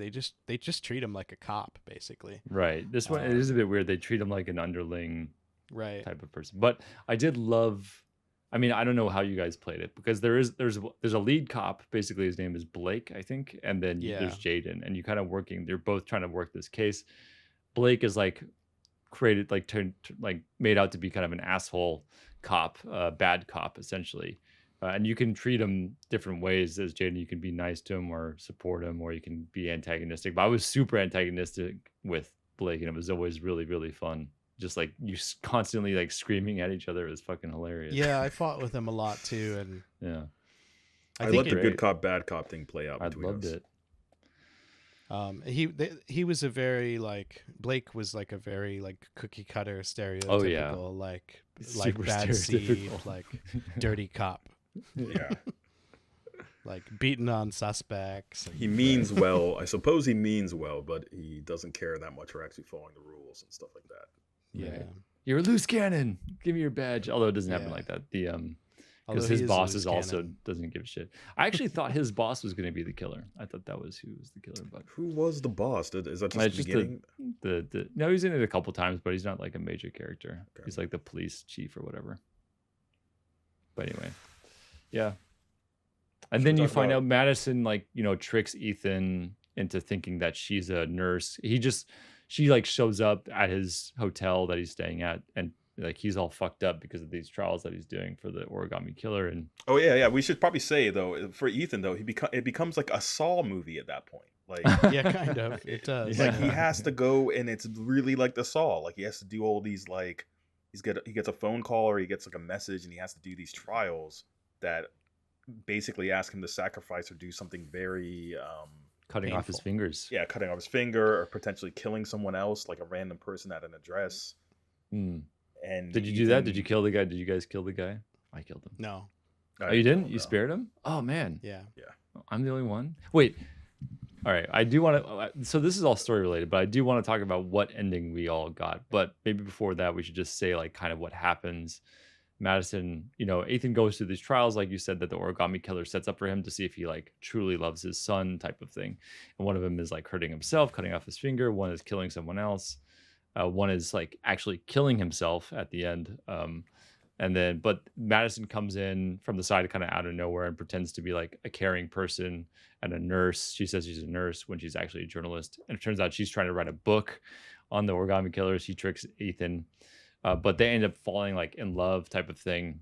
They just treat him like a cop, basically. Right. This one it is a bit weird. They treat him like an underling Right. type of person. But I did love. I mean, I don't know how you guys played it because there's a lead cop. Basically, his name is Blake, I think, and then there's Jaden, and you kind of working. They're both trying to work this case. Blake is like created like turned like made out to be kind of an asshole cop, bad cop essentially. And you can treat him different ways as Jaden. You can be nice to him or support him, or you can be antagonistic. But I was super antagonistic with Blake, and it was always really, really fun. just like you constantly like screaming at each other is fucking hilarious. Yeah, I fought with him a lot too, and Yeah. I I think let the it, good cop, bad cop thing play out I between loved us. it. he was a very like Blake was like a very like cookie cutter stereotypical Oh, yeah. like Super bad seed, stereotypical. like dirty cop, Yeah. like beating on suspects. He means well. I suppose he means well, but he doesn't care that much for actually following the rules and stuff like that. Yeah. Right. You're a loose cannon. Give me your badge. Although it doesn't happen Yeah. like that. The Although because he his is a boss loose is also cannon. doesn't give a shit. I actually thought his boss was going to be the killer. I thought that was who was the killer, but Who was the boss? Is that just It's the just beginning? the no, he's in it a couple times, but he's not like a major character. Okay. He's like the police chief or whatever. But anyway, yeah. And Should then we you talk find about- out Madison like tricks Ethan into thinking that she's a nurse. She like shows up at his hotel that he's staying at, and like he's all fucked up because of these trials that he's doing for the origami killer. And Oh yeah. We should probably say though, for Ethan though, it becomes like a Saw movie at that point. Like, Yeah, kind of. It does. Yeah. like he has to go, and it's really like the Saw. Like he has to do all these like he gets a phone call or he gets like a message, and he has to do these trials that basically ask him to sacrifice or do something very cutting off his Painful. fingers. yeah, cutting off his finger or potentially killing someone else, like a random person at an address. Hmm. And Did you do that? Did you kill the guy? Did you guys kill the guy? I killed him. No. Oh, you didn't? You spared him? Oh man. Yeah. I'm the only one. Wait. All right. I do want to. So this is all story related, but I do want to talk about what ending we all got. But maybe before that, we should just say like kind of what happens. Madison, Ethan goes through these trials, like you said, that the origami killer sets up for him to see if he like truly loves his son, type of thing. And one of them is like hurting himself, cutting off his finger. One is killing someone else. One is like actually killing himself at the end. But Madison comes in from the side kind of out of nowhere and pretends to be like a caring person and a nurse. She says she's a nurse when she's actually a journalist. And it turns out she's trying to write a book on the origami killer. She tricks Ethan. But they end up falling like in love type of thing.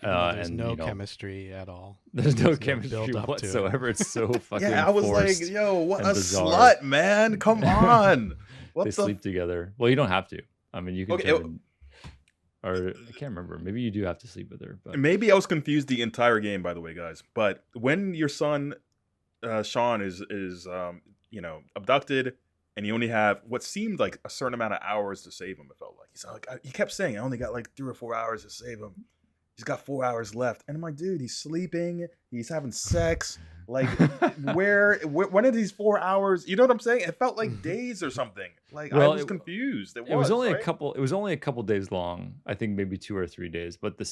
There's and, no chemistry at all. There's no There's no chemistry build up to it. whatsoever. It's so fucking Yeah, I was like, forced. yo, what and a bizarre. slut, man! Come on, what They the? sleep together. Well, you don't have to. I mean, you can Okay, turn or I can't remember. Maybe you do have to sleep with her. But Maybe I was confused the entire game, by the way, guys. But when your son, Sean, is abducted, and you only have what seemed like a certain amount of hours to save him, it felt like he kept saying, "I only got like 3 or 4 hours to save him. He's got 4 hours left," and I'm like, dude, he's sleeping, he's having sex. Like, when are these 4 hours? You know what I'm saying? It felt like days or something. Like, I was confused. It was only right? a couple. It was only a couple days long. I think maybe 2 or 3 days. But the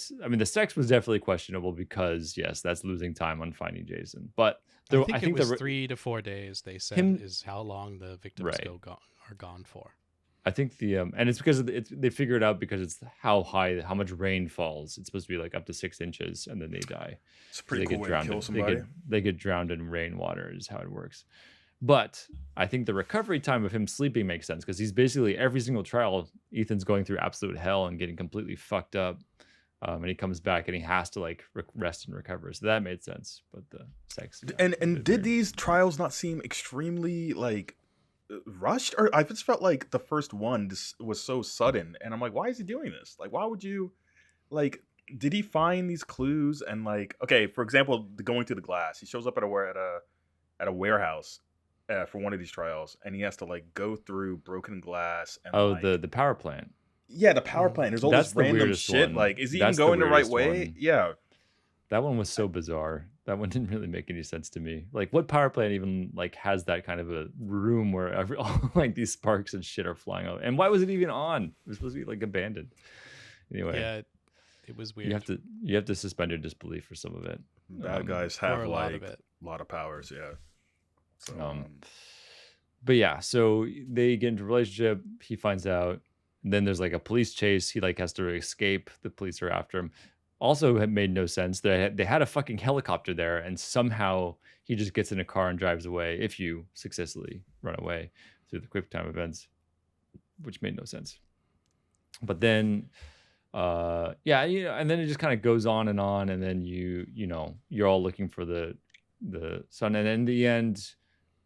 sex was definitely questionable because yes, that's losing time on finding Jason. But I think it was 3 to 4 days. They said is how long the victims are gone for. I think and it's because they figure it out because it's how much rain falls. It's supposed to be like up to 6 inches, and then they die. It's a pretty They cool get way to kill somebody. They get drowned in rainwater is how it works. But I think the recovery time of him sleeping makes sense because he's basically every single trial, Ethan's going through absolute hell and getting completely fucked up. And he comes back and he has to like rest and recover. So that made sense. But the sex. And did these trials not seem extremely like rushed? Or I just felt like the first one was so sudden, and I'm like, why is he doing this? Like, why would you like? Did he find these clues and like, okay, for example, going through the glass, he shows up at a warehouse for one of these trials, and he has to like go through broken glass and the power plant. Yeah, the power plant. There's all That's this the random weirdest shit. one. Like, is he That's even the going the right weirdest way? one. Yeah. That one was so bizarre. That one didn't really make any sense to me. Like, what power plant even like has that kind of a room where all like these sparks and shit are flying out? And why was it even on? It was supposed to be like abandoned. Anyway, Yeah, it was weird. you have to suspend your disbelief for some of it. Bad guys for have a like lot of it. a lot of powers. Yeah. So, But yeah, so they get into a relationship. He finds out. And then there's like a police chase. He like has to escape. The police are after him. Also, it made no sense. They had a fucking helicopter there, and somehow he just gets in a car and drives away. If you successfully run away through the quick time events, which made no sense. But then, and then it just kind of goes on, and then you're all looking for the son, and in the end,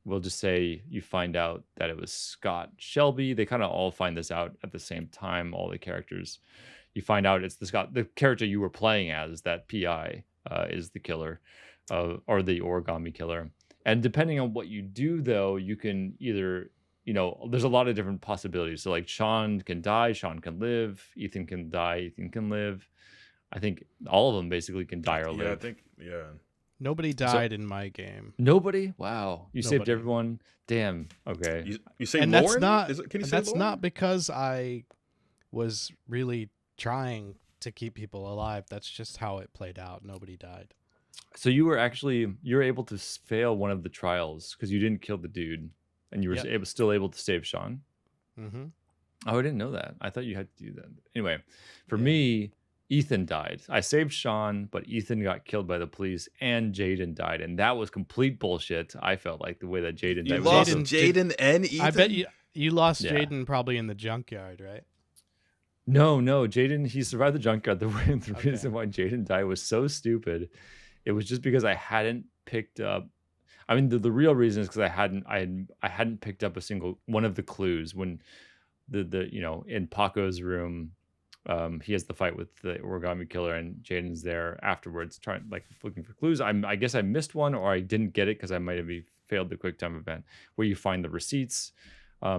we'll just say you find out that it was Scott Shelby. They kind of all find this out at the same time, all the characters. You find out it's the character you were playing as, that PI, is the killer, or the origami killer. And depending on what you do, though, you can either, there's a lot of different possibilities. So like Sean can die, Sean can live, Ethan can die, Ethan can live. I think all of them basically can die or live. Yeah, I think, yeah. Nobody died in my game. Nobody? Wow. You saved Nobody. everyone? Damn. Okay. You say And Lauren? that's not. Can you and say that's Lauren? not because I was really trying to keep people alive. That's just how it played out. Nobody died. So you were able to fail one of the trials because you didn't kill the dude, and you were still able to save Sean. Mm-hmm. Oh, I didn't know that. I thought you had to do that. Anyway, for me, Ethan died. I saved Sean, but Ethan got killed by the police, and Jaden died, and that was complete bullshit. I felt like the way that Jaden You died. lost was Jaden and Ethan? I bet you lost Yeah. Jaden probably in the junkyard, right? No, Jaden, he survived the junkyard. The reason why Jaden died was so stupid. It was just because I hadn't picked up. I mean, the real reason is because I hadn't picked up a single one of the clues when in Paco's room. He has the fight with the origami killer, and Jaden's there afterwards, looking for clues. I guess I missed one, or I didn't get it because I might have failed the quick time event where you find the receipts.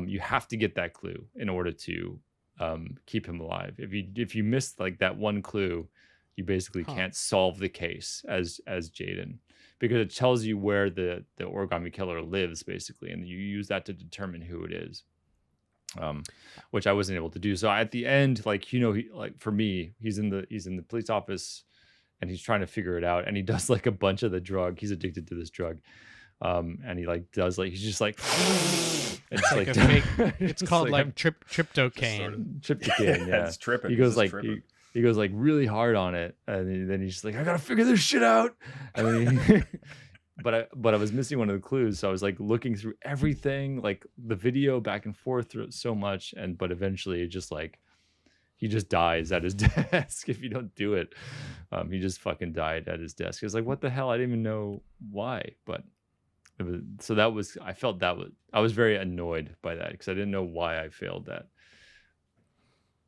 You have to get that clue in order to keep him alive. If you miss like that one clue, you basically can't solve the case as Jaden, because it tells you where the origami killer lives basically, and you use that to determine who it is. Which I wasn't able to do. So at the end, for me, he's in the police office, and he's trying to figure it out, and he does like a bunch of the drug. He's addicted to this drug, and he he's just like, it's like a fake. It's called tryptocane. Tryptocane, yeah. It's tripping. He goes tripping. he goes like really hard on it, and then he's just like, I gotta figure this shit out, and then But I was missing one of the clues, so I was like looking through everything, like the video back and forth through it so much, but eventually it just like he just dies at his desk if you don't do it. He just fucking died at his desk. It was like, what the hell? I didn't even know why, but I was very annoyed by that because I didn't know why I failed that.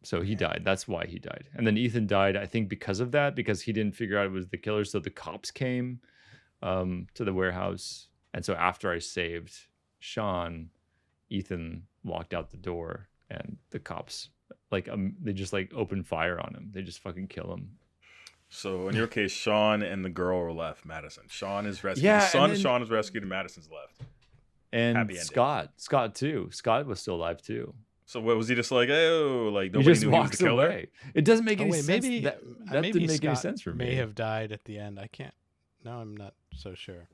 So he died. That's why he died. And then Ethan died, I think, because of that, because he didn't figure out it was the killer. So the cops came to the warehouse, and so after I saved Sean, Ethan walked out the door, and the cops they just like open fire on him. They just fucking kill him. So in your case, Sean and the girl are left. Madison. Sean is rescued. Yeah, the son and of then- Sean is rescued, and Madison's left. And Happy ending. Scott too. Scott was still alive too. So what was he just like? Oh, like He nobody just knew he was walks the killer. away. It doesn't make any wait, sense. maybe that maybe didn't make any Scott sense for me. May have died at the end. I can't. No, I'm not so sure.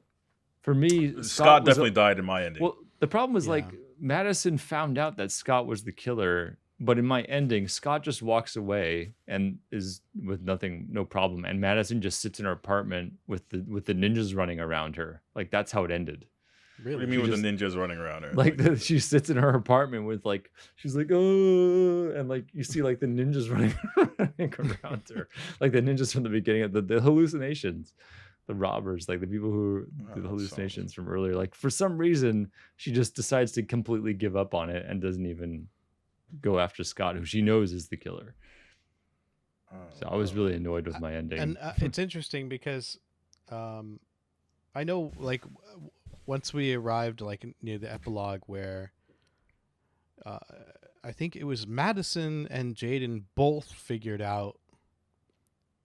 For me, Scott was definitely died in my ending. Well, the problem was Yeah. like Madison found out that Scott was the killer, but in my ending, Scott just walks away and is with no problem, and Madison just sits in her apartment with the ninjas running around her. Like that's how it ended. Really? What do you mean She with the ninjas running around her? She sits in her apartment with she's like, oh, and like you see like the ninjas running around her, like the ninjas from the beginning of the hallucinations, the robbers, like the people who the hallucinations from earlier. Like for some reason, she just decides to completely give up on it and doesn't even go after Scott, who she knows is the killer. So I was really annoyed with my ending. And it's interesting because I know once we arrived near the epilogue where I think it was Madison and Jaden both figured out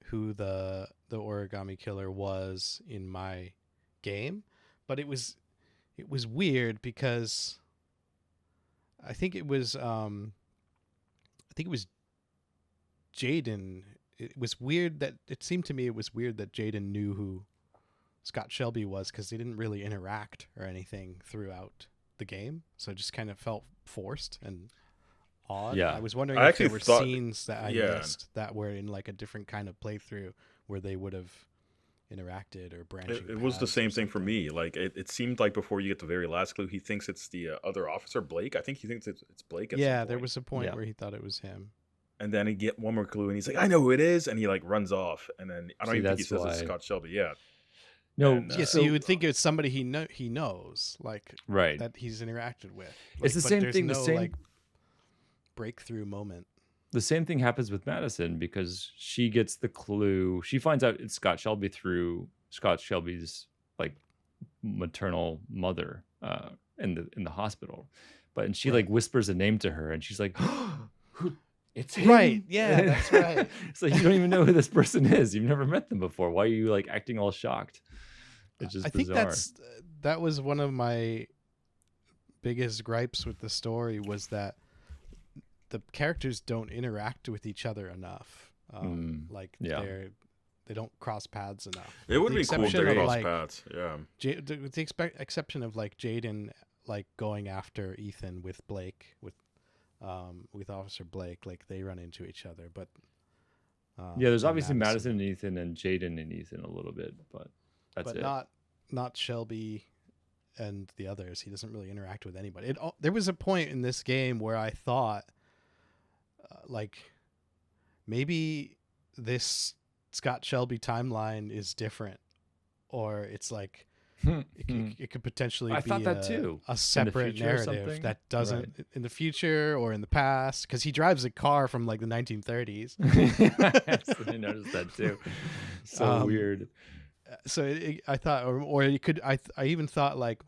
who the origami killer was in my game, but it was weird because I think it was Jaden. It was weird that it seemed to me it was weird that Jaden knew who Scott Shelby was because they didn't really interact or anything throughout the game, so it just kind of felt forced and odd. Yeah. I was wondering I if there actually were thought- scenes that I yeah. missed that were in like a different kind of playthrough where they would have interacted or branching. It was the paths or same thing for something. me. Like it seemed like before you get the very last clue, he thinks it's the other officer, Blake. I think he thinks it's Blake. At Yeah, some there point. was a point Yeah. where he thought it was him. And then he get one more clue, and he's like, "I know who it is," and he like runs off. And then I don't See, even think he that's says it's why- Scott Shelby. Yeah, No, And, Yeah, so you would think it's somebody he knows, like right. that he's interacted with. It's the but same there's thing. No, The same like breakthrough moment. the same thing happens with Madison because she gets the clue. She finds out it's Scott Shelby through Scott Shelby's like maternal mother in the hospital, and she like whispers a name to her, and she's like, "Who? It's him." Right. Yeah, that's right. It's like you don't even know who this person is. You've never met them before. Why are you like acting all shocked? It's just I think bizarre. that was one of my biggest gripes with the story was that the characters don't interact with each other enough. They don't cross paths enough. It would be cool if they cross like, paths. Yeah. with the exception of like Jaden like going after Ethan with Blake with Officer Blake, like they run into each other. But yeah, there's obviously Madison and Ethan and Jaden and Ethan a little bit, but that's it. Not Shelby and the others. He doesn't really interact with anybody. There was a point in this game where I thought, like, maybe this Scott Shelby timeline is different, or it's like it could potentially I be thought that too. A separate narrative that doesn't in the future or in the past, because he drives a car from like the 1930s. I noticed that too. So weird. So I thought, or you could. I even thought like,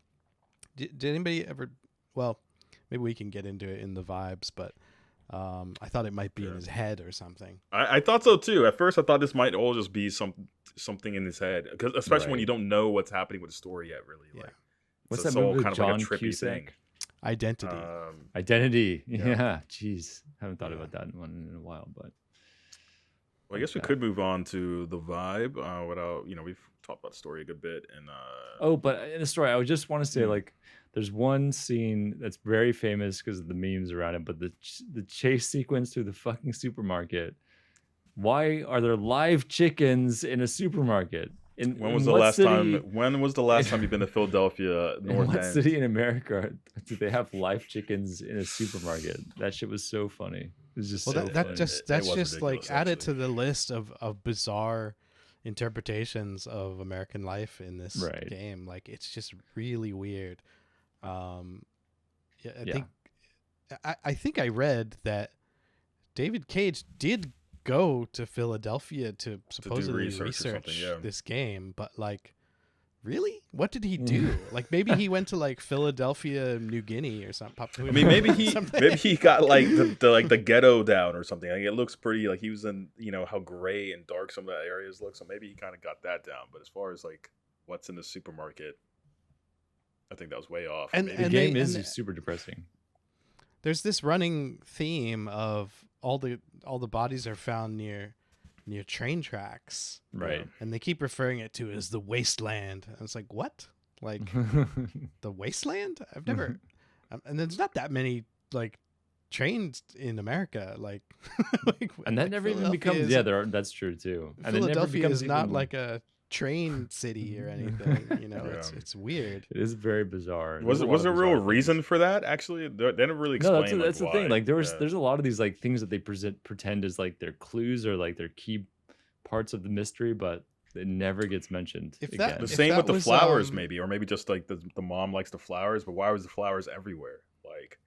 did anybody ever? Well, maybe we can get into it in the vibes, but I thought it might be in his head or something. I thought so too. At first, I thought this might all just be something in his head, because especially when you don't know what's happening with the story yet. Really, Yeah. like, What's it's that movie with kind John of like a trippy Cusack? thing. Identity. Identity. Yeah. Yeah. Jeez, haven't thought about that one in a while, but. Well, I guess we could move on to the vibe. Without we've talked about the story a good bit, and but in the story, I would just want to say like, there's one scene that's very famous because of the memes around it, but the chase sequence through the fucking supermarket. Why are there live chickens in a supermarket? When was the last time you've been to Philadelphia North End? What End? city in America do they have live chickens in a supermarket? That shit was so funny. It was just that's just like ridiculous, added to the list of bizarre interpretations of American life in this game. Like it's just really weird. I think I read that David Cage did go to Philadelphia to supposedly research this game, but like, really, what did he do? Like maybe he went to like Philadelphia, New Guinea or something. I mean, maybe he got like the ghetto down or something. Like it looks pretty. Like he was in how gray and dark some of the areas look. So maybe he kind of got that down. But as far as like what's in the supermarket, I think that was way off. And the game is super depressing. There's this running theme of all the bodies are found near train tracks, right? And they keep referring it to as the wasteland. And it's like, what? Like the wasteland? I've never. And there's not that many like trains in America. Like, and that never even becomes. That's true too. And Philadelphia is not like a train city or anything. It's weird. It is very bizarre. Was there a real reason for that? Actually, they never really explained. No, that's the thing. Like there's a lot of these like things that they pretend as like their clues or like their key parts of the mystery, but it never gets mentioned. The same with the flowers, maybe, or maybe just like the mom likes the flowers, but why was the flowers everywhere? Like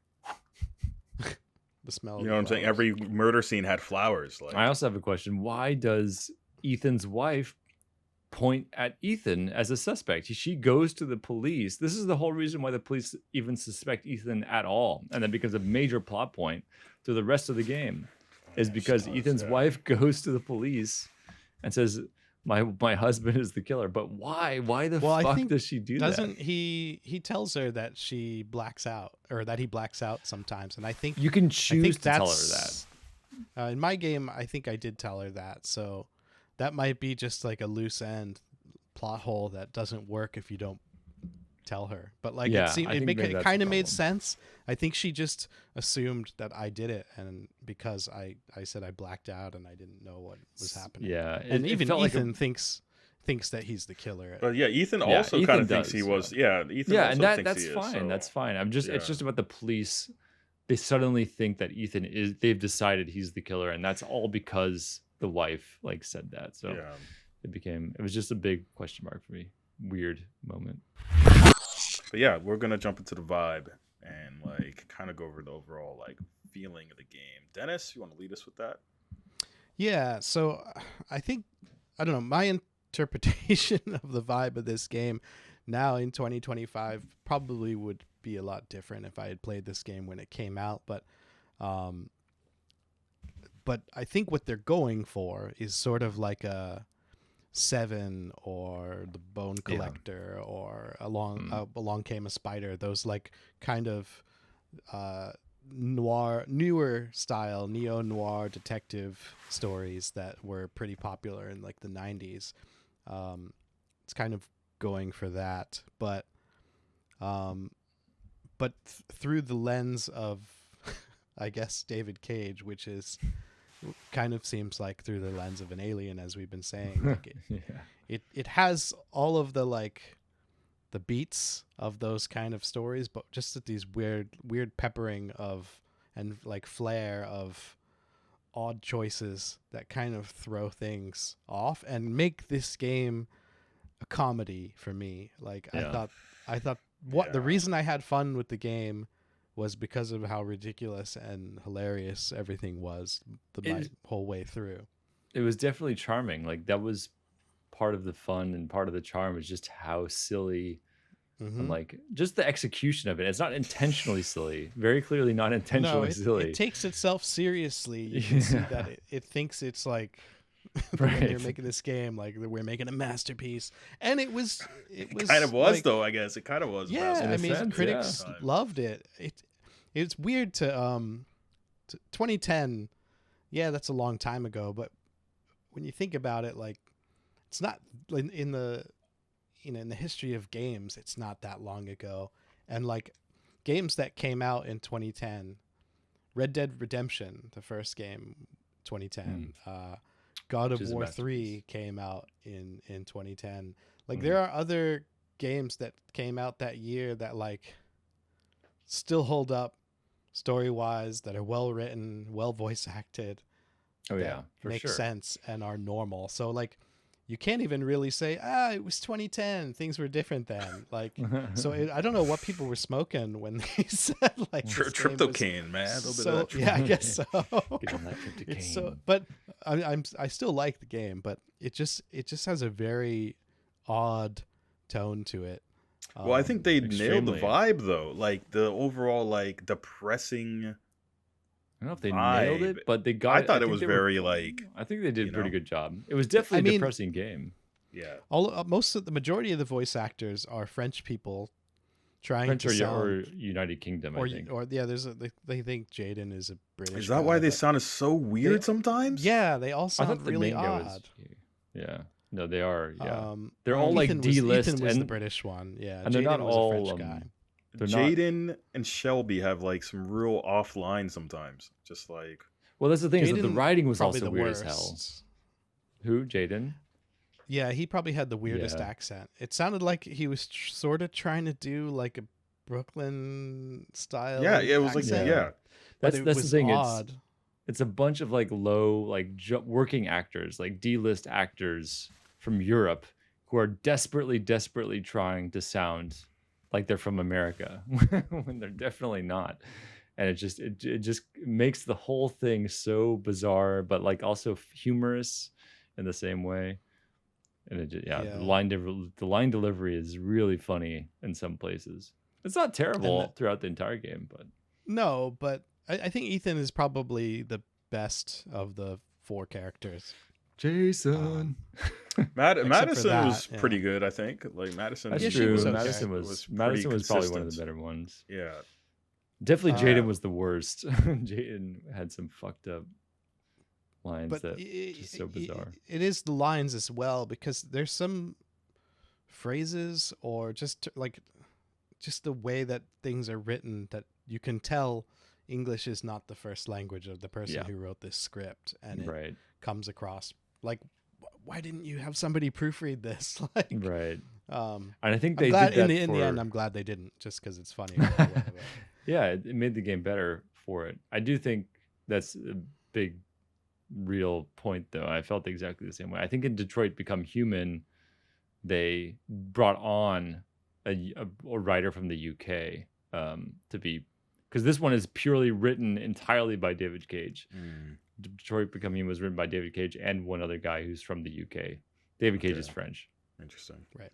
the smell. You know what I'm saying? Every murder scene had flowers. Like I also have a question. Why does Ethan's wife point at Ethan as a suspect? She goes to the police. This is the whole reason why the police even suspect Ethan at all, and that becomes a major plot point through the rest of the game, is because Ethan's wife goes to the police and says, my husband is the killer. But why the fuck does she do that? Doesn't he tells her that she blacks out, or that he blacks out sometimes, and I think you can choose to tell her that. In my game, I think I did tell her that, so that might be just like a loose end plot hole that doesn't work if you don't tell her. But like it kind of made sense. I think she just assumed that I did it, and because I said I blacked out and I didn't know what was happening. Yeah, and even Ethan thinks that he's the killer. But yeah, Ethan also kind of thinks he was. Yeah, Ethan. Yeah, and that's fine. So. That's fine. It's just about the police. They suddenly think that Ethan is. They've decided he's the killer, and that's all because the wife like said that. So it was just a big question mark for me weird moment. But yeah, we're gonna jump into the vibe and like kind of go over the overall like feeling of the game. Dennis, you want to lead us with that? Yeah, so I think I don't know, my interpretation of the vibe of this game now in 2025 probably would be a lot different if I had played this game when it came out, um but I think what they're going for is sort of like a Seven or the Bone Yeah. Collector or Along Came a Spider, those like kind of newer style neo noir detective stories that were pretty popular in like the 90s. It's kind of going for that, but through the lens of I guess David Cage, which is kind of seems like through the lens of an alien, as we've been saying. Like Yeah. it has all of the like the beats of those kind of stories, but just at these weird peppering of and like flair of odd choices that kind of throw things off and make this game a comedy for me. Like Yeah. I thought the Yeah. reason I had fun with the game was because of how ridiculous and hilarious everything was my whole way through. It was definitely charming. Like that was part of the fun and part of the charm is just how silly and like just the execution of it. It's not intentionally silly. Very clearly not intentionally silly. It takes itself seriously. You can see that it thinks it's like when they're making this game, like we're making a masterpiece, and it was Kind of was like, though. I guess it kind of was. yeah. in I a mean, sense, critics yeah. loved it. It's weird to 2010. Yeah, that's a long time ago, but when you think about it, like it's not in the in the history of games, it's not that long ago, and like games that came out in 2010, Red Dead Redemption, the first game, 2010. God of War 3 came out in 2010. Like there are other games that came out that year that like still hold up story wise, that are well written, well voice acted. Oh yeah, for make sure. sense and are normal. So like you can't even really say it was 2010, things were different then. Like so I don't know what people were smoking when they said like tryptocane, man. A little bit of that yeah, I guess so. Get on that tryptocane. But I still like the game, but it just has a very odd tone to it. Well, I think they nailed the extremely. vibe though. Like the overall like depressing. I don't know if they vibe. nailed it, but they got it. I thought it think was they very were, like. I think they did a pretty know? good job. It was definitely I mean, a depressing game. Yeah. Most of the majority of the voice actors are French people trying French to sound, or United Kingdom, I think. or yeah, there's they think Jaden is a British. Is that why they sounded so weird sometimes? Yeah, they all I sound thought the really main guy odd. was, yeah. No, they are. Yeah, Um, they're all like D-list, Ethan was the and British one. Yeah, and they're Jaden not was all a French guy. they're not. Jaden and Shelby have like some real off lines sometimes. Just like Well, that's the thing is that the Jaden writing was probably also the weird worst. as hell. Who, Jaden? Yeah, he probably had the weirdest Yeah. accent. It sounded like he was sort of trying to do like a Brooklyn style. yeah, it was like accent, yeah. but That's it the was thing. odd. It's a bunch of like low, like working actors, like D-list actors from Europe who are desperately trying to sound like they're from America when they're definitely not. And it just makes the whole thing so bizarre, but like also humorous in the same way. And the line delivery is really funny in some places. It's not terrible throughout the entire game, but no, but I think Ethan is probably the best of the four characters. Jason. Madison was pretty good, I think. Like Madison. That's Yeah, she true. was okay. Madison was probably one of consistent. the better ones. Yeah. Definitely Jaden was the worst. Jaden had some fucked up lines but that just so bizarre. It is the lines as well, because there's some phrases or just the way that things are written that you can tell English is not the first language of the person who wrote this script, and it comes across like, why didn't you have somebody proofread this? Like, right. And I think they did that in the end. I'm glad they didn't, just because it's funny. Yeah, it made the game better for it. I do think that's a big, real point, though. I felt exactly the same way. I think in Detroit Become Human, they brought on a writer from the UK to be, because this one is purely written entirely by David Cage. Detroit Become Human was written by David Cage and one other guy who's from the UK. David Cage is French. Interesting. Right.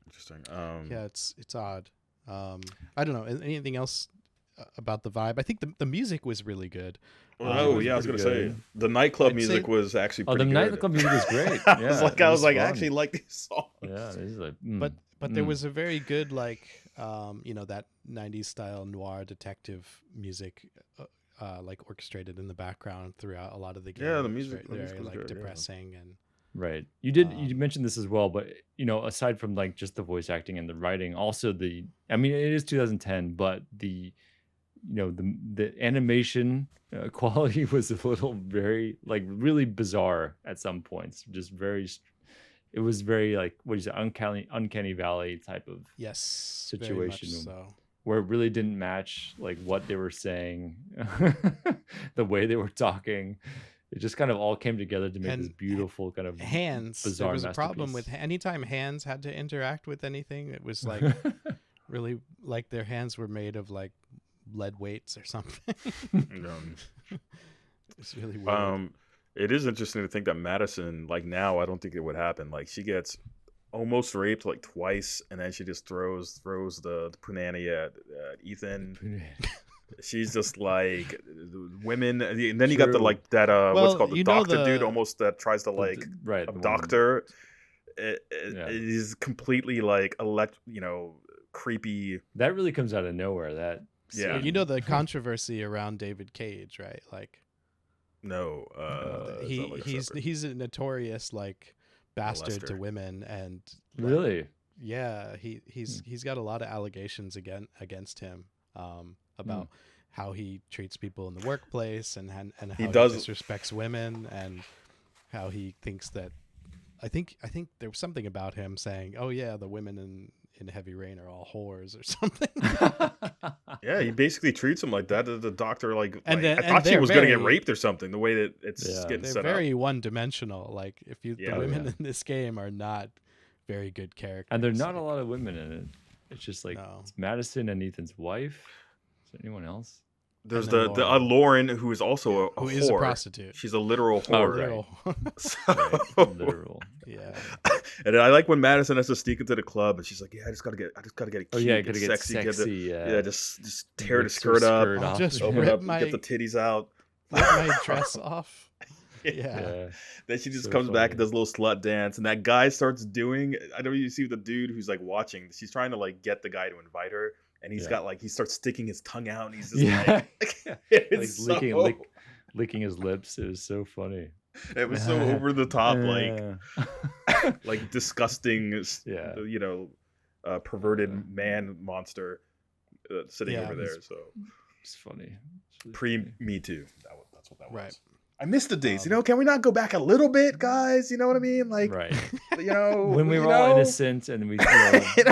Interesting. Yeah, it's odd. I don't know. Anything else about the vibe? I think the music was really good. Oh yeah, I was gonna say the nightclub music was actually pretty good. The nightclub music was great. I Yeah, was like, I actually like these songs. Yeah, this is like, but there was a very good like that 90s style noir detective music like orchestrated in the background throughout a lot of the game. Yeah, the music, very like good, depressing and right. You mentioned this as well, but aside from like just the voice acting and the writing, also it is 2010, but the animation quality was a little very like really bizarre at some points. Just it was very like, what do you say, uncanny valley type of situation, so. Where it really didn't match like what they were saying, the way they were talking. It just kind of all came together to make this beautiful kind of hands. Bizarre there was a masterpiece. problem with anytime hands had to interact with anything. It was like really like their hands were made of like lead weights or something. It's really weird. It is interesting to think that Madison, like now, I don't think it would happen. Like she gets almost raped like twice, and then she just throws the punani at Ethan. She's just like women, and then you got the like that what's called the doctor dude almost that tries to like doctor. It is completely like creepy. That really comes out of nowhere. That the controversy around David Cage, right? Like no, he's a notorious like bastard to women, and like, really he's got a lot of allegations against him about how he treats people in the workplace and how he disrespects women, and how he thinks that I think there was something about him saying, oh yeah, the women in Heavy Rain are all whores or something. Yeah, he basically treats them like that. The doctor I thought she was going to get raped or something, the way that it's getting set up. They're very one-dimensional. Like the women in this game are not very good characters. And there are not a lot of women in it. It's just like it's Madison and Ethan's wife. Is there anyone else? There's the Lauren, who is also a whore. Is a prostitute. She's a literal whore. Literal. Yeah. And I like when Madison has to sneak into the club, and she's like, "Yeah, I just gotta get cute, gotta get sexy. Just tear the skirt up, off. Just open up, get the titties out, rip my dress off." Yeah. Then she just comes back and does a little slut dance, and that guy starts doing. I know you see the dude who's like watching. She's trying to like get the guy to invite her. And he's got like he starts sticking his tongue out, and he's just licking his lips. It was so funny. It was so over the top, like disgusting, perverted man monster sitting over there. So it's funny. Pre Me Too. That's what that was. Right. I miss the days. Can we not go back a little bit, guys? You know what I mean? Like, right. When we were all innocent and we,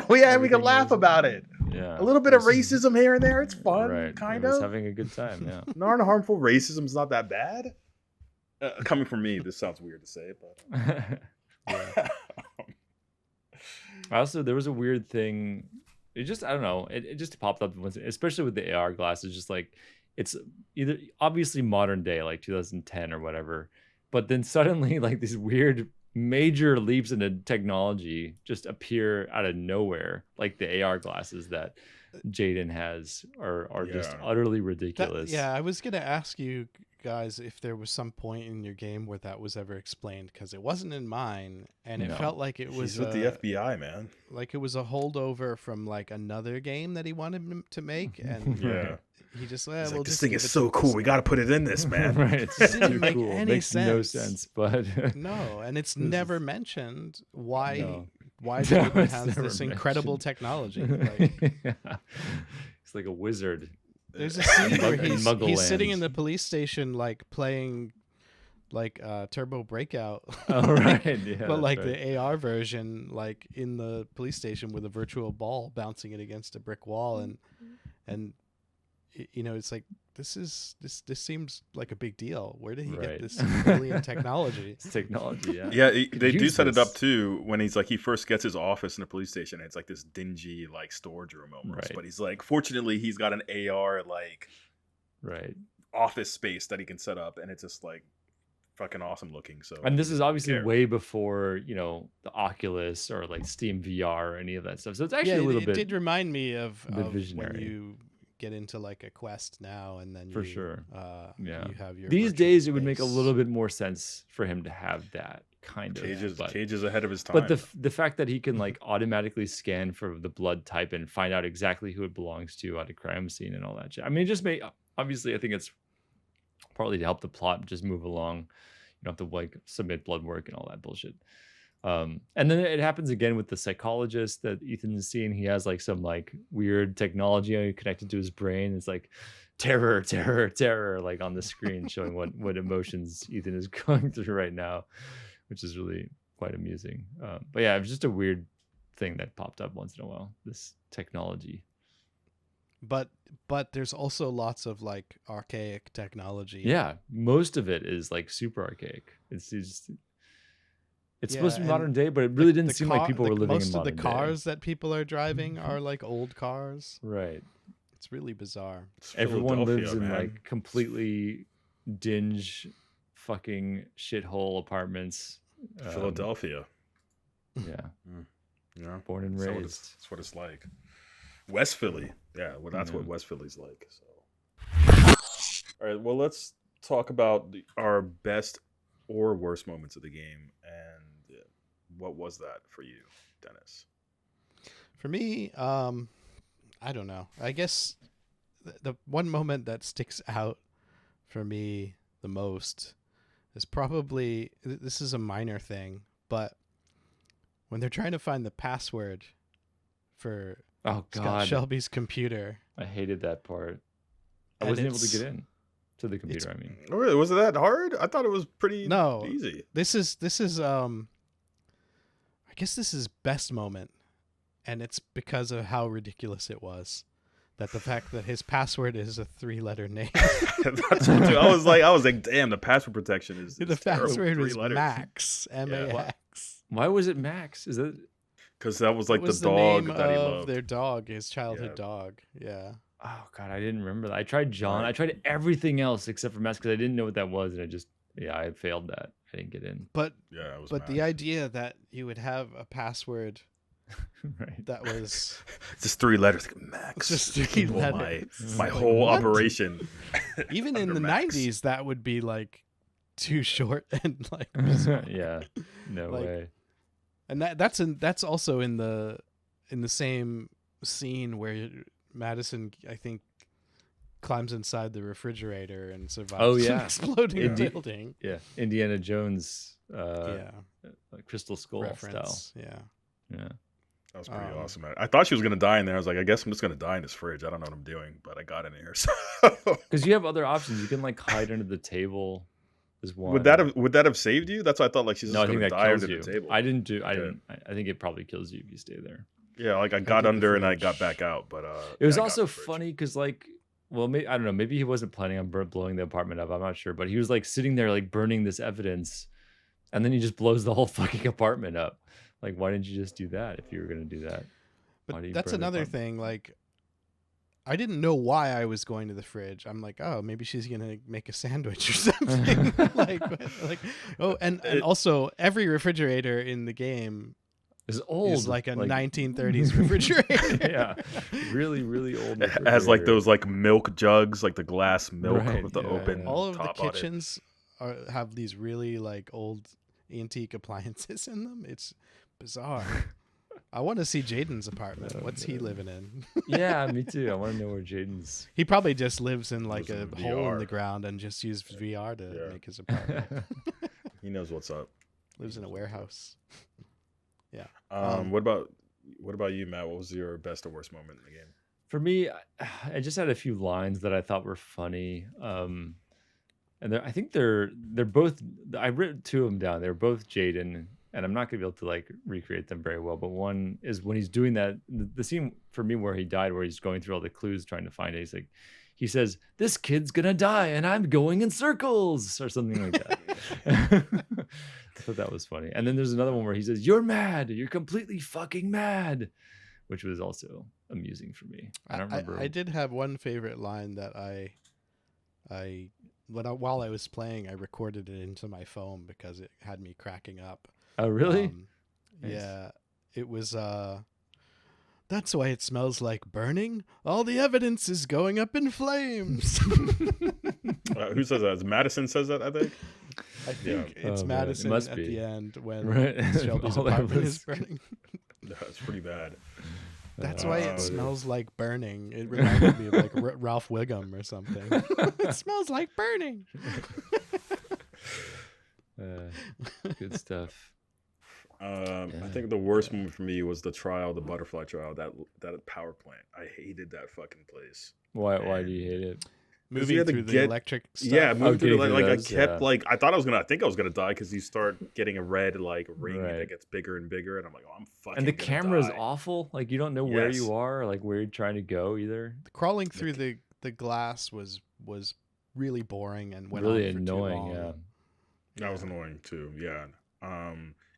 we could laugh about it. Yeah. A little bit of racism here and there. It's fun, right. kind of. It was having a good time, yeah. Non-harmful racism is not that bad. Coming from me, this sounds weird to say, but. Also, there was a weird thing. It just, I don't know. It just popped up once, especially with the AR glasses. Just like, it's either obviously modern day, like 2010 or whatever, but then suddenly like these weird major leaps into technology just appear out of nowhere, like the AR glasses that Jaden has are just utterly ridiculous. I was gonna ask you guys if there was some point in your game where that was ever explained, because it wasn't in mine, and it felt like it was with the FBI, man. Like it was a holdover from like another game that he wanted to make, and he just this thing is so cool. We got to put it in this, man. Right? It's it didn't make cool. any Makes sense. No sense, but no, and it's never mentioned why Jaden has this incredible technology. Like, It's like a wizard. There's a scene where he's sitting in the police station, like playing like Turbo Breakout. Oh right, yeah. But like the AR version, like in the police station with a virtual ball bouncing it against a brick wall, and it's like this seems like a big deal. Where did he get Right. this alien technology? It's technology, yeah. Yeah, Could they do use set it up this. too when he's like he first gets his office in the police station. And it's like this dingy like storage room almost, Right. but he's like, fortunately, he's got an AR like Right. office space that he can set up, and it's just like fucking awesome looking. So And this is obviously Yeah. way before, the Oculus or like Steam VR or any of that stuff. So it's actually a little it bit did remind me of when visionary. you get into like a Quest now, and then For sure. you have your These virtual days it would make a space. little bit more sense for him to have that kind of. Cage is ahead of his time. But the fact that he can like automatically scan for the blood type and find out exactly who it belongs to at a crime scene and all that shit. I mean, it just obviously I think it's partly to help the plot just move along. You don't have to like submit blood work and all that bullshit. And then it happens again with the psychologist that Ethan's seeing. He has like some like weird technology connected to his brain. It's like terror, terror, terror, like on the screen showing what emotions Ethan is going through right now, which is really quite amusing. But yeah, it was just a weird thing that popped up once in a while, this technology. But there's also lots of like archaic technology. Yeah, most of it is like super archaic. It's supposed to be modern day, but it really didn't seem like people were living in most of the modern day. cars that people are driving are like old cars. Right. It's really bizarre. It's Everyone lives Philadelphia, in man. like completely dinge fucking shithole apartments. Philadelphia. Yeah. Yeah, Born and that's raised. that's what it's like. West Philly. Yeah, well, that's Yeah. what West Philly's like. So, all right. Well, let's talk about our best or worst moments of the game, and what was that for you, Dennis? For me, I don't know. I guess the one moment that sticks out for me the most is probably, this is a minor thing, but when they're trying to find the password for Oh Scott God, Shelby's computer. I hated that part. I And wasn't able to it's- get in to the computer. I mean, Oh, really? Was it that hard? I thought it was pretty No. easy. This is I guess this is best moment, and it's because of how ridiculous it was. That the fact that his password is a 3-letter name. That's what, I was like, damn, the password protection is The terrible. password 3 was letters. Max, M-A-X. why was it Max? Is it? Because that was like It was the dog name that he of loved. their dog, his childhood Yeah. dog. Yeah. Oh God, I didn't remember that. I tried John. Right. I tried everything else except for Max because I didn't know what that was, and I failed that. I didn't get in. But Yeah, it was. the idea that you would have a password Right. that was just 3 letters, Max. Just 3 Equal letters. My Like, whole what? operation. even in Under the Max. 90s that would be like too short and like Yeah. No Like, way. and that's also in the same scene where Madison, I think, climbs inside the refrigerator and survives Oh, an yeah. exploding Indi- building. Yeah. Indiana Jones. Yeah, Crystal Skull reference. Yeah. style. Yeah. That was pretty Um, awesome. Man. I thought she was gonna die in there. I was like, I guess I'm just gonna die in this fridge. I don't know what I'm doing, but I got in here. So Because you have other options. You can like hide under the table. Is one. would that have saved you? That's why I thought like she's No, just I think gonna that die kills under you. the table. I didn't do. I Okay. didn't. I think it probably kills you if you stay there. Yeah, like I got did the under and I fridge. got back out, but It was yeah, I got also in the fridge. funny because like, well, maybe, I don't know. Maybe he wasn't planning on blowing the apartment up. I'm not sure, but he was like sitting there like burning this evidence, and then he just blows the whole fucking apartment up. Like, why didn't you just do that if you were gonna do that? Why do But you that's burn the another apartment? thing. Like, I didn't know why I was going to the fridge. I'm like, oh, maybe she's gonna make a sandwich or something. like, oh, and also every refrigerator in the game It's old. is like a 1930s refrigerator. Yeah, really, really old. It has like refrigerator. those like milk jugs, like the glass milk Right, with the yeah, open yeah. All of the top on it. kitchens have these really like old antique appliances in them. It's bizarre. I want to see Jaden's apartment. Oh, What's he man. living in? Yeah, me too. I want to know where Jaden's. He probably just lives in like Lives a in hole in VR. the ground and just used VR to Yeah. make his apartment. He knows what's up. Lives in a warehouse. What about you, Matt? What was your best or worst moment in the game? For me, I just had a few lines that I thought were funny. And I think they're both. I wrote 2 of them down. They're both Jaden, and I'm not gonna be able to like recreate them very well. But one is when he's doing that, the scene for me where he died, where he's going through all the clues trying to find it. He's like, he says, "This kid's gonna die, and I'm going in circles," or something like that. I thought that was funny. And then there's another one where he says, "You're mad. You're completely fucking mad," which was also amusing for me. I don't remember. I did have one favorite line that while I was playing, I recorded it into my phone because it had me cracking up. Oh, really? Nice. Yeah, it was. That's why it smells like burning. All the evidence is going up in flames. Who says that? Madison says that, I think. I think it's Madison it at the end when right. Shelby's apartment is burning. That's pretty bad. That's why it smells like burning. It reminded me of like Ralph Wiggum or something. It smells like burning. Good stuff. I think the worst moment for me was the butterfly trial, that power plant. I hated that fucking place. Why do you hate it? Moving through the electric stuff. Yeah, moving through the, like those, I kept like I think I was gonna die because you start getting a red like ring and it gets bigger and bigger, and I'm like, oh, I'm fucking. And the camera is die. awful. Like you don't know where you are, or like where you're trying to go either. Crawling through the glass was really boring and went really on for annoying. too long. Yeah, that was annoying too. Yeah.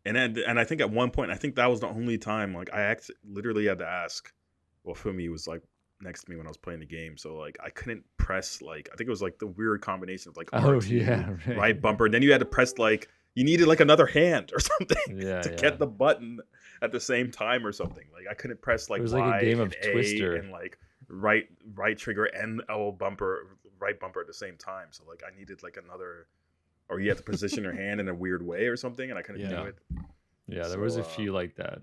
And I think at one point, I think that was the only time like I literally had to ask. Well, Fumi was like next to me when I was playing the game, so like I couldn't press like I think it was like the weird combination of like R2, right bumper, and then you had to press like you needed like another hand or something to get the button at the same time or something. Like I couldn't press like it was Y like a game and of A Twister and like right trigger and right bumper at the same time. So like I needed like another, or you had to position your hand in a weird way or something, and I couldn't do it. Yeah, there was a few like that.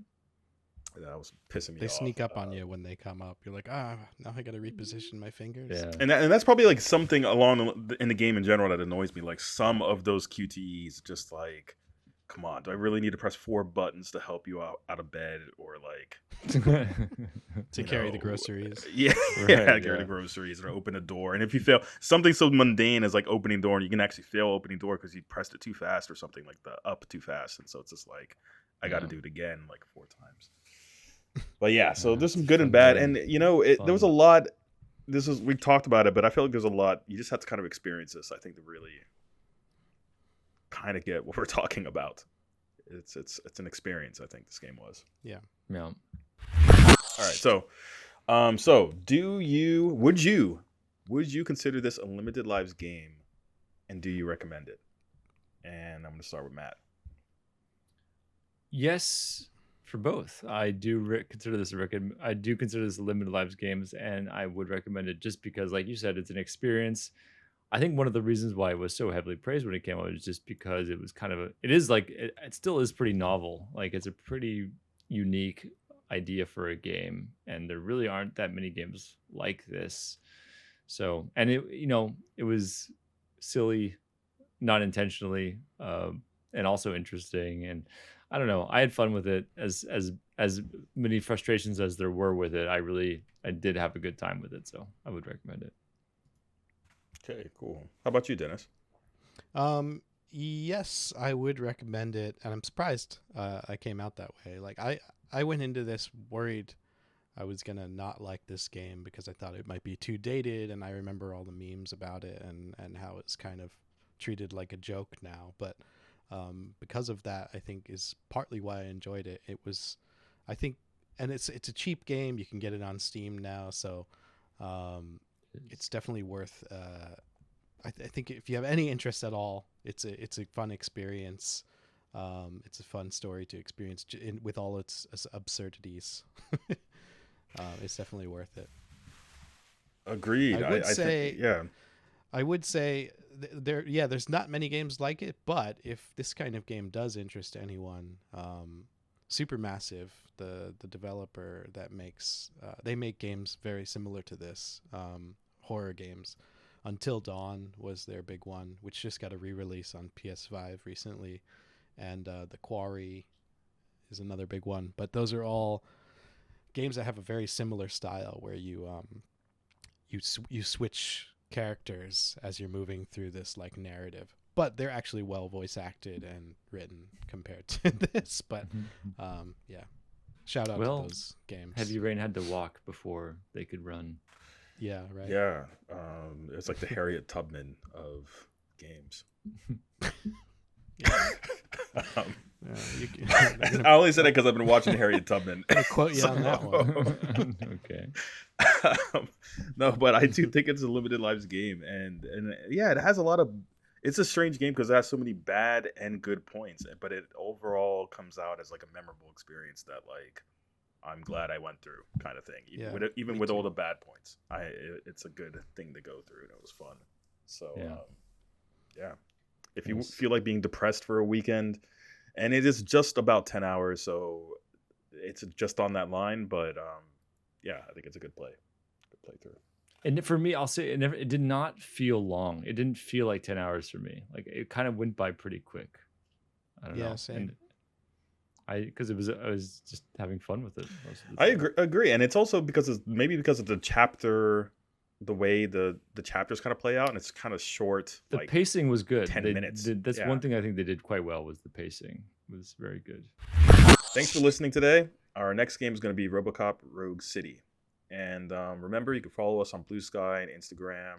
That was pissing me off. They sneak up on you when they come up. You're like, now I got to reposition my fingers. Yeah. And that's probably like something in the game in general that annoys me. Like some of those QTEs, just like, come on, do I really need to press 4 buttons to help you out of bed or like to carry the groceries? Yeah, carry the groceries or open a door. And if you fail, something so mundane as like opening door, and you can actually fail opening door because you pressed it too fast or something like the up too fast, and so it's just like I got to do it again like 4 times. But yeah, so there's some good and bad, and there was a lot. We talked about it, but I feel like there's a lot. You just have to kind of experience this, I think, to really kind of get what we're talking about. It's an experience. I think this game was. Yeah. Yeah. All right. So would you consider this a limited lives game, and do you recommend it? And I'm going to start with Matt. Yes, for both. I do consider this I do consider this a limited lives games, and I would recommend it just because, like you said, it's an experience. I think one of the reasons why it was so heavily praised when it came out is just because it was kind of it still is pretty novel. Like it's a pretty unique idea for a game, and there really aren't that many games like this. So, and it was silly, not intentionally, and also interesting. And I don't know, I had fun with it. As many frustrations as there were with it, I did have a good time with it. So I would recommend it. Okay, cool. How about you, Dennis? Yes, I would recommend it, and I'm surprised I came out that way. Like I went into this worried I was gonna not like this game because I thought it might be too dated, and I remember all the memes about it and how it's kind of treated like a joke now. But because of that, I think is partly why I enjoyed it. It was, I think, and it's a cheap game. You can get it on Steam now, so it's definitely worth. I think if you have any interest at all, it's a fun experience. It's a fun story to experience with all its absurdities. It's definitely worth it. Agreed. I would say, think, yeah. I would say there's not many games like it, but if this kind of game does interest anyone, Supermassive, the developer that makes they make games very similar to this, horror games. Until Dawn was their big one, which just got a re-release on PS5 recently, and the Quarry is another big one. But those are all games that have a very similar style, where you switch characters as you're moving through this like narrative. but they're actually well voice acted and written compared to this. But yeah, shout out to those games. Heavy Rain had to walk before they could run. Yeah, right. Yeah, it's like the Harriet Tubman of games. I only said it because I've been watching Harriet Tubman. I'm gonna quote you on that one. Okay. No, but I do think it's a limited lives game, and yeah, it has a lot of. It's a strange game because it has so many bad and good points, but it overall comes out as like a memorable experience that like I'm glad I went through, kind of thing. Even with all the bad points, it's a good thing to go through, and it was fun. So yeah, if you feel like being depressed for a weekend, and it is just about 10 hours, so it's just on that line, but yeah, I think it's a good playthrough. And for me, I'll say it did not feel long. It didn't feel like 10 hours for me. Like it kind of went by pretty quick. I don't know. Yeah, same. And because I was just having fun with it most of the I time. agree, and it's also because of the chapter, the way the chapters kind of play out, and it's kind of short. The like pacing was good. 10 minutes. That's one thing I think they did quite well. Was the pacing was very good. Thanks for listening today. Our next game is going to be RoboCop Rogue City. And remember, you can follow us on Blue Sky and Instagram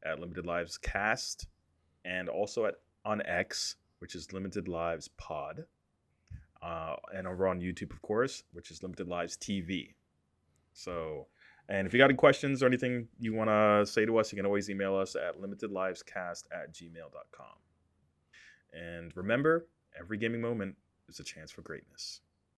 at Limited Lives Cast, and also on X, which is Limited Lives Pod, and over on YouTube, of course, which is Limited Lives TV. So, and if you got any questions or anything you want to say to us, you can always email us at limitedlivescast@gmail.com. And remember, every gaming moment is a chance for greatness.